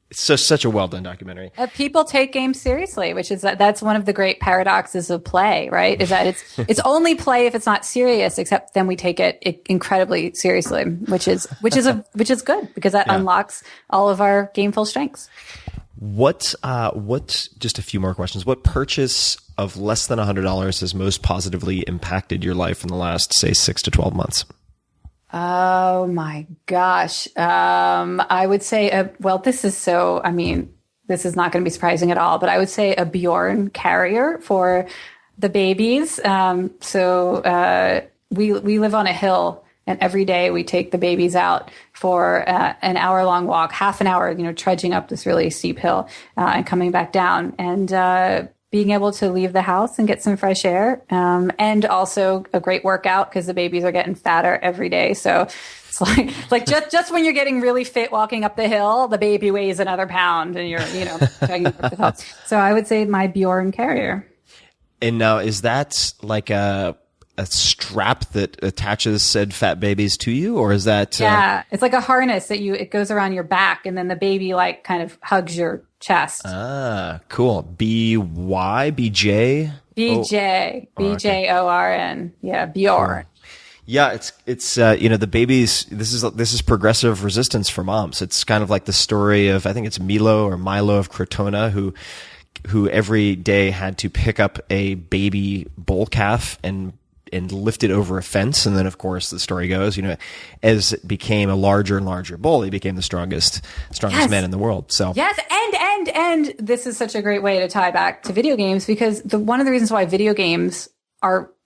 it's such a well done documentary. People take games seriously, which is that's one of the great paradoxes of play, right? Is that it's only play if it's not serious, except then we take it incredibly seriously, which is good because that unlocks all of our gameful strengths. What just a few more questions. What purchase of less than $100 has most positively impacted your life in the last, say, 6 to 12 months? Oh my gosh. I would say, this is not going to be surprising at all, but I would say a Bjorn carrier for the babies. We live on a hill. And every day we take the babies out for an hour-long walk, half an hour, trudging up this really steep hill and coming back down. And being able to leave the house and get some fresh air, and also a great workout because the babies are getting fatter every day. So it's like just when you're getting really fit walking up the hill, the baby weighs another pound, and you're dragging up the hill. So I would say my Bjorn carrier. And now, is that like a strap that attaches said fat babies to you, or is that? Yeah, it's like a harness that it goes around your back, and then the baby like kind of hugs your chest. Ah, cool. BJ? BJ. BJORN. Yeah, Bjorn. Cool. Yeah, it's the babies. This is progressive resistance for moms. It's kind of like the story of, I think it's Milo of Crotona, who every day had to pick up a baby bull calf and lift it over a fence. And then, of course, the story goes, as it became a larger and larger bull, he became the strongest man in the world. So yes, and this is such a great way to tie back to video games, because one of the reasons why video games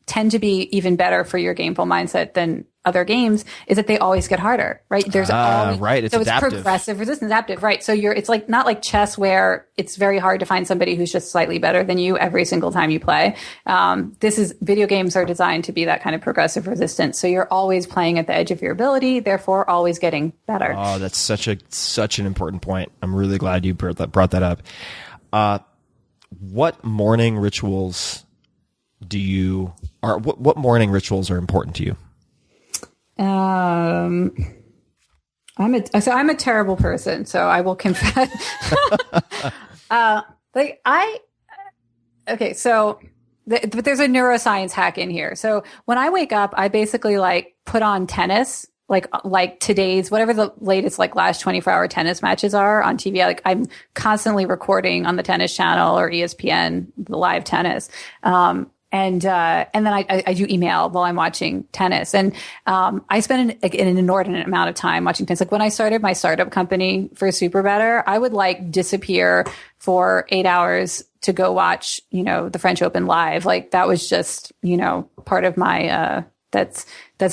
tend to be even better for your gameful mindset than other games is that they always get harder, right? There's always, right. It's so adaptive. it's progressive resistance, adaptive, right? So it's like not like chess where it's very hard to find somebody who's just slightly better than you every single time you play. Video games are designed to be that kind of progressive resistance. So you're always playing at the edge of your ability, therefore always getting better. Oh, that's such an important point. I'm really glad you brought that up. What morning rituals what morning rituals are important to you? I'm a terrible person, so I will confess. But there's a neuroscience hack in here. So when I wake up, I basically like put on tennis, like today's, whatever the latest like last 24-hour tennis matches are on TV. Like I'm constantly recording on the Tennis Channel or ESPN, the live tennis. And then I do email while I'm watching tennis. And, I spend an inordinate amount of time watching tennis. Like when I started my startup company for Super Better, I would like disappear for 8 hours to go watch, the French Open live. Like that was just, part of my, that's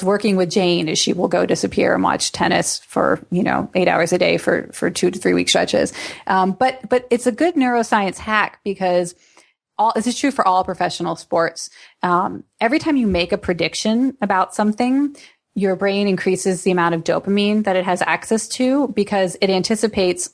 working with Jane is she will go disappear and watch tennis for, 8 hours a day for 2 to 3 week stretches. But it's a good neuroscience hack because this is true for all professional sports. Every time you make a prediction about something, your brain increases the amount of dopamine that it has access to because it anticipates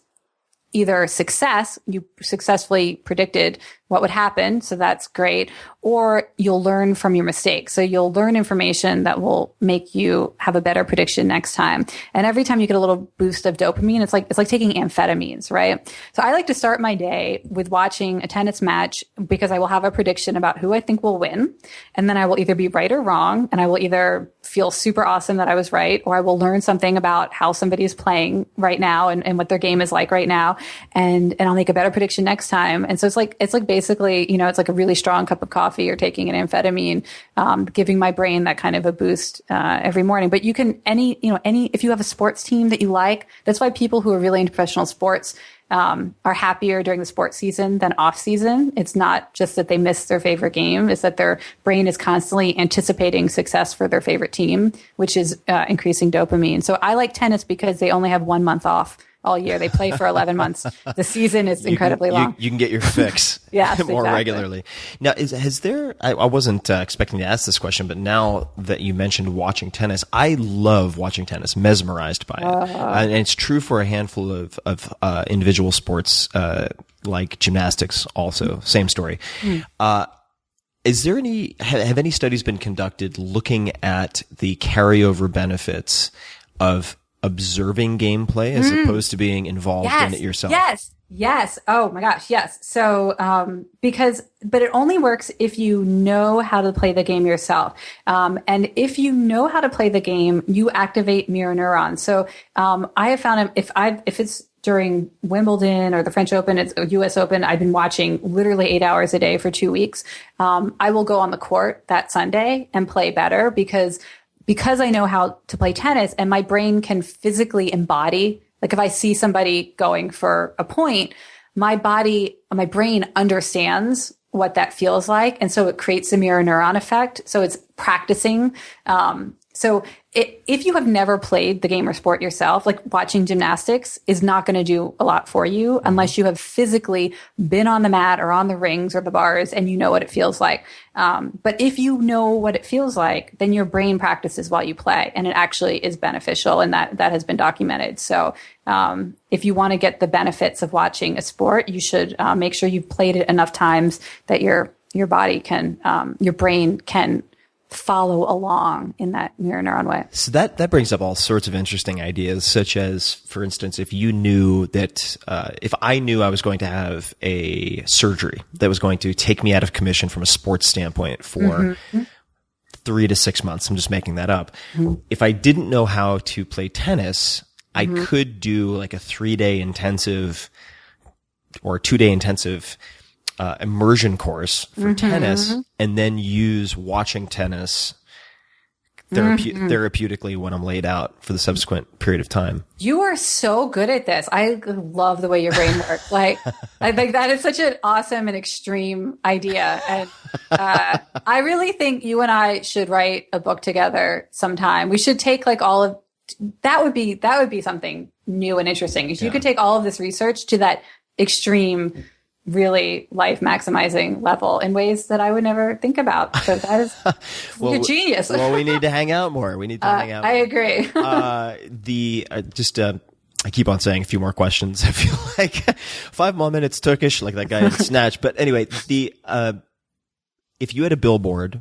either success, you successfully predicted what would happen, so that's great, or you'll learn from your mistakes. So you'll learn information that will make you have a better prediction next time. And every time you get a little boost of dopamine, it's like taking amphetamines, right? So I like to start my day with watching a tennis match because I will have a prediction about who I think will win. And then I will either be right or wrong. And I will either feel super awesome that I was right, or I will learn something about how somebody is playing right now and what their game is like right now. And I'll make a better prediction next time. And so it's like basically, it's like a really strong cup of coffee or taking an amphetamine, giving my brain that kind of a boost, every morning. But you can, if you have a sports team that you like, that's why people who are really into professional sports, are happier during the sports season than off season. It's not just that they miss their favorite game. It's that their brain is constantly anticipating success for their favorite team, which is, increasing dopamine. So I like tennis because they only have 1 month off all year. They play for 11 months. The season is incredibly long. You can get your fix yes, more exactly. regularly. Now, I wasn't expecting to ask this question, but now that you mentioned watching tennis, I love watching tennis, mesmerized by it. And it's true for a handful of individual sports, like gymnastics also. Same story. Is there have any studies been conducted looking at the carryover benefits of observing gameplay as opposed to being involved in it yourself? Yes. Oh my gosh. Yes. So, but it only works if you know how to play the game yourself. And if you know how to play the game, you activate mirror neurons. So, I have found if it's during Wimbledon or the French Open, it's US Open, I've been watching literally 8 hours a day for 2 weeks. I will go on the court that Sunday and play better because I know how to play tennis and my brain can physically embody, like if I see somebody going for a point, my brain understands what that feels like. And so it creates a mirror neuron effect. So it's practicing. If you have never played the game or sport yourself, like watching gymnastics is not going to do a lot for you unless you have physically been on the mat or on the rings or the bars and you know what it feels like. But if you know what it feels like, then your brain practices while you play and it actually is beneficial and that has been documented. So, if you want to get the benefits of watching a sport, you should, make sure you've played it enough times that your body can, your brain can follow along in that mirror neuron way. So that brings up all sorts of interesting ideas, such as, for instance, if you knew that, if I knew I was going to have a surgery that was going to take me out of commission from a sports standpoint for 3 to 6 months, I'm just making that up. If I didn't know how to play tennis, I could do like a 3-day intensive or 2-day intensive immersion course for tennis and then use watching tennis therapeutically when I'm laid out for the subsequent period of time. You are so good at this. I love the way your brain works. Like, I think that is such an awesome and extreme idea. And I really think you and I should write a book together sometime. We should take like all of that would be something new and interesting. If you could take all of this research to that extreme, really life maximizing level in ways that I would never think about. So that is you're genius. Well, we need to hang out more. We need to hang out. I agree. I keep on saying a few more questions. I feel like 5 more minutes Turkish, like that guy in Snatch. But anyway, if you had a billboard,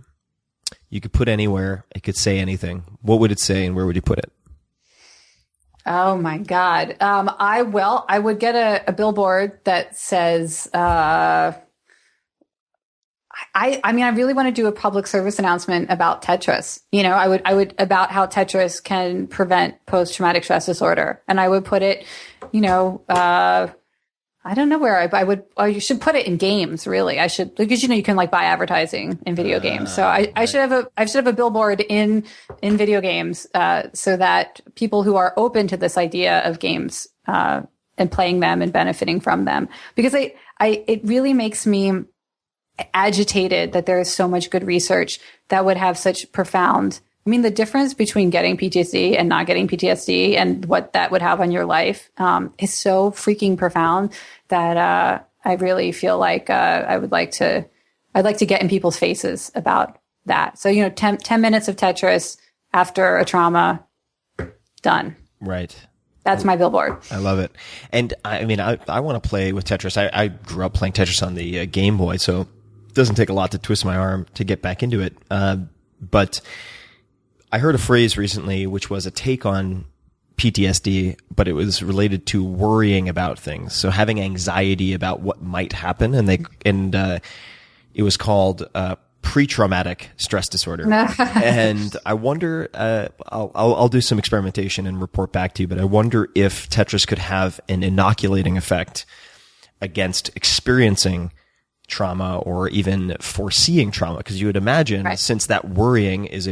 you could put anywhere, it could say anything. What would it say, and where would you put it? Oh my God. I would get a billboard that says, I really want to do a public service announcement about Tetris. I would about how Tetris can prevent post-traumatic stress disorder. And I would put it, I don't know where you should put it in games, really. I should, because, you can like buy advertising in video games. So I should have a billboard in video games, so that people who are open to this idea of games, and playing them and benefiting from them, because it really makes me agitated that there is so much good research that would have such profound, the difference between getting PTSD and not getting PTSD and what that would have on your life, is so freaking profound that, I really feel like, I'd like to get in people's faces about that. So, 10 minutes of Tetris after a trauma, done. Right. That's my billboard. I love it. And I want to play with Tetris. I grew up playing Tetris on the Game Boy, so it doesn't take a lot to twist my arm to get back into it. But I heard a phrase recently which was a take on PTSD, but it was related to worrying about things. So having anxiety about what might happen, and it was called pre-traumatic stress disorder. And I wonder, I'll do some experimentation and report back to you, but I wonder if Tetris could have an inoculating effect against experiencing trauma or even foreseeing trauma, because you would imagine, right, since that worrying is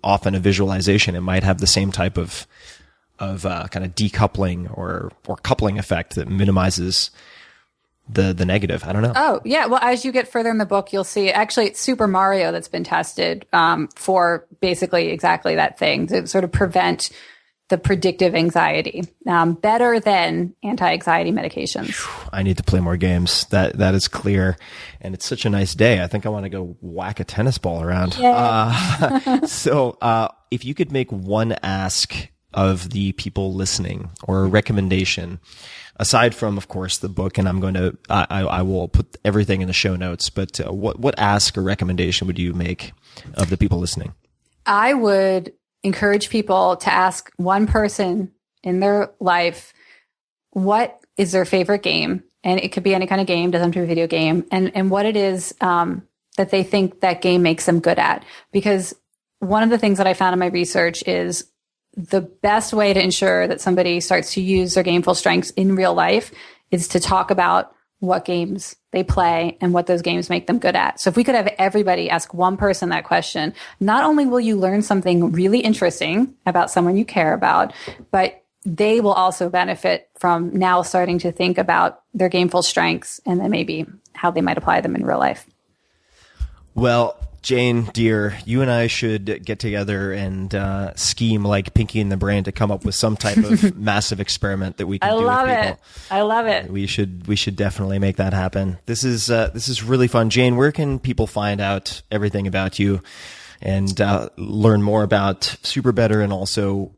often a visualization, it might have the same type of kind of decoupling or coupling effect that minimizes the negative. I don't know. Oh, yeah. Well, as you get further in the book, you'll see actually it's Super Mario that's been tested for basically exactly that thing, to sort of prevent the predictive anxiety, better than anti-anxiety medications. I need to play more games. That is clear. And it's such a nice day. I think I want to go whack a tennis ball around. So if you could make one ask of the people listening, or a recommendation, aside from, of course, the book, and I will put everything in the show notes, but what ask or recommendation would you make of the people listening? I would encourage people to ask one person in their life, what is their favorite game? And it could be any kind of game, doesn't have to be a video game, and what it is that they think that game makes them good at. Because one of the things that I found in my research is the best way to ensure that somebody starts to use their gameful strengths in real life is to talk about what games they play and what those games make them good at. So if we could have everybody ask one person that question, not only will you learn something really interesting about someone you care about, but they will also benefit from now starting to think about their gameful strengths and then maybe how they might apply them in real life. Well, Jane, dear, you and I should get together and scheme like Pinky and the Brain to come up with some type of massive experiment that we can do with people. I love it. We should definitely make that happen. This is really fun. Jane, where can people find out everything about you and learn more about Super Better, and also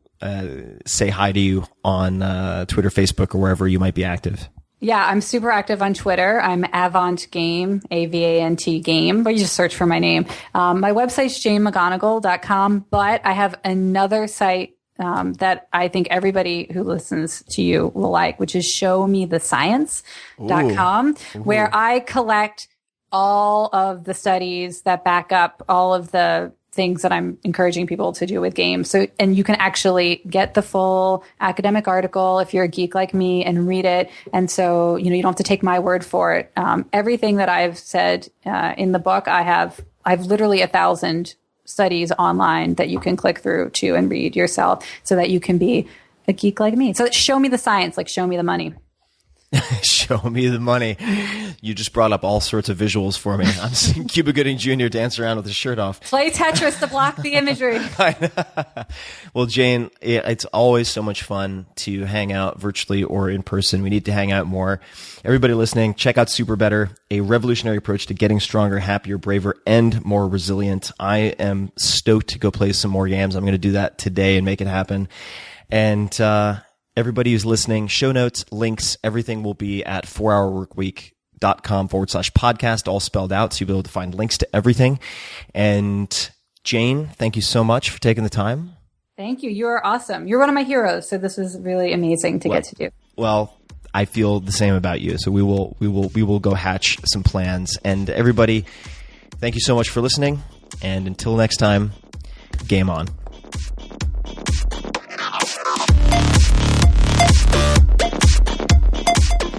say hi to you on Twitter, Facebook, or wherever you might be active? Yeah, I'm super active on Twitter. I'm Avant Game, AVANT Game, but you just search for my name. My website's janemcgonigal.com, but I have another site that I think everybody who listens to you will like, which is showmethescience.com, where I collect all of the studies that back up all of the things that I'm encouraging people to do with games. So, and you can actually get the full academic article if you're a geek like me and read it. And so, you don't have to take my word for it. Everything that I've said in the book, I've literally 1,000 studies online that you can click through to and read yourself so that you can be a geek like me. So show me the science, like show me the money. Show me the money. You just brought up all sorts of visuals for me. I'm seeing Cuba Gooding Jr. dance around with his shirt off. Play Tetris to block the imagery. Well, Jane, it's always so much fun to hang out virtually or in person. We need to hang out more. Everybody listening, check out Super Better, a revolutionary approach to getting stronger, happier, braver, and more resilient. I am stoked to go play some more games. I'm going to do that today and make it happen. And everybody who's listening, show notes, links, everything will be at 4hourworkweek.com/podcast, all spelled out. So you'll be able to find links to everything. And Jane, thank you so much for taking the time. Thank you. You are awesome. You're one of my heroes. So this was really amazing to get to do. Well, I feel the same about you. So we will go hatch some plans. And everybody, thank you so much for listening. And until next time, game on.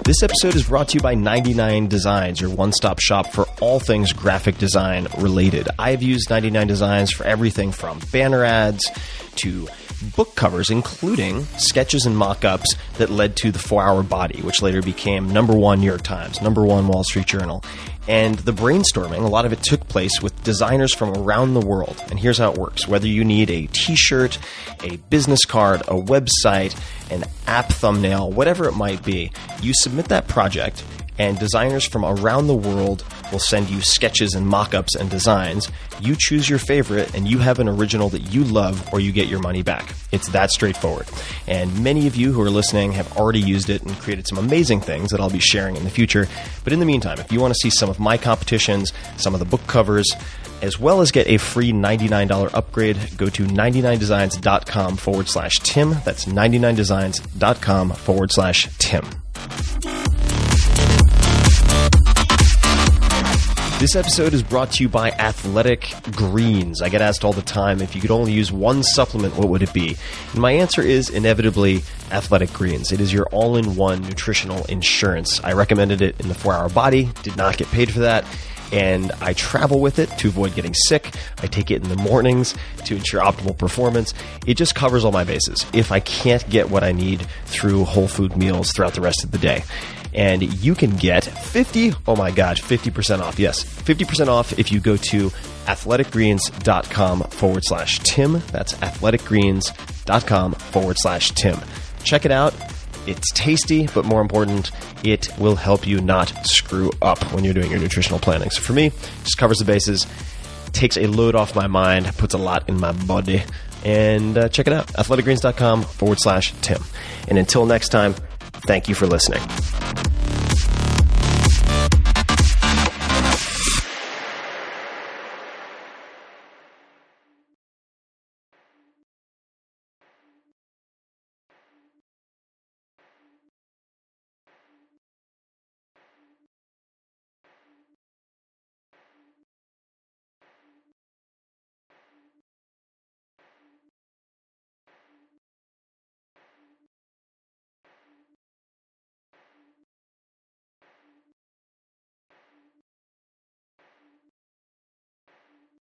This episode is brought to you by 99 Designs, your one-stop shop for all things graphic design related. I've used 99 Designs for everything from banner ads to book covers, including sketches and mock-ups that led to The 4-Hour Body, which later became #1 New York Times, #1 Wall Street Journal. And the brainstorming, a lot of it took place with designers from around the world. And here's how it works. Whether you need a t-shirt, a business card, a website, an app thumbnail, whatever it might be, you submit that project and designers from around the world will send you sketches and mock-ups and designs. You choose your favorite and you have an original that you love or you get your money back. It's that straightforward. And many of you who are listening have already used it and created some amazing things that I'll be sharing in the future. But in the meantime, if you want to see some of my competitions, some of the book covers, as well as get a free $99 upgrade, go to 99designs.com/Tim. That's 99designs.com/Tim. This episode is brought to you by Athletic Greens. I get asked all the time, if you could only use one supplement, what would it be? And my answer is inevitably Athletic Greens. It is your all-in-one nutritional insurance. I recommended it in the 4-Hour Body, did not get paid for that, and I travel with it to avoid getting sick. I take it in the mornings to ensure optimal performance. It just covers all my bases if I can't get what I need through whole food meals throughout the rest of the day. And you can get 50% off. Yes, 50% off if you go to athleticgreens.com/Tim. That's athleticgreens.com/Tim. Check it out. It's tasty, but more important, it will help you not screw up when you're doing your nutritional planning. So for me, it just covers the bases, takes a load off my mind, puts a lot in my body. And check it out, athleticgreens.com/Tim. And until next time, thank you for listening.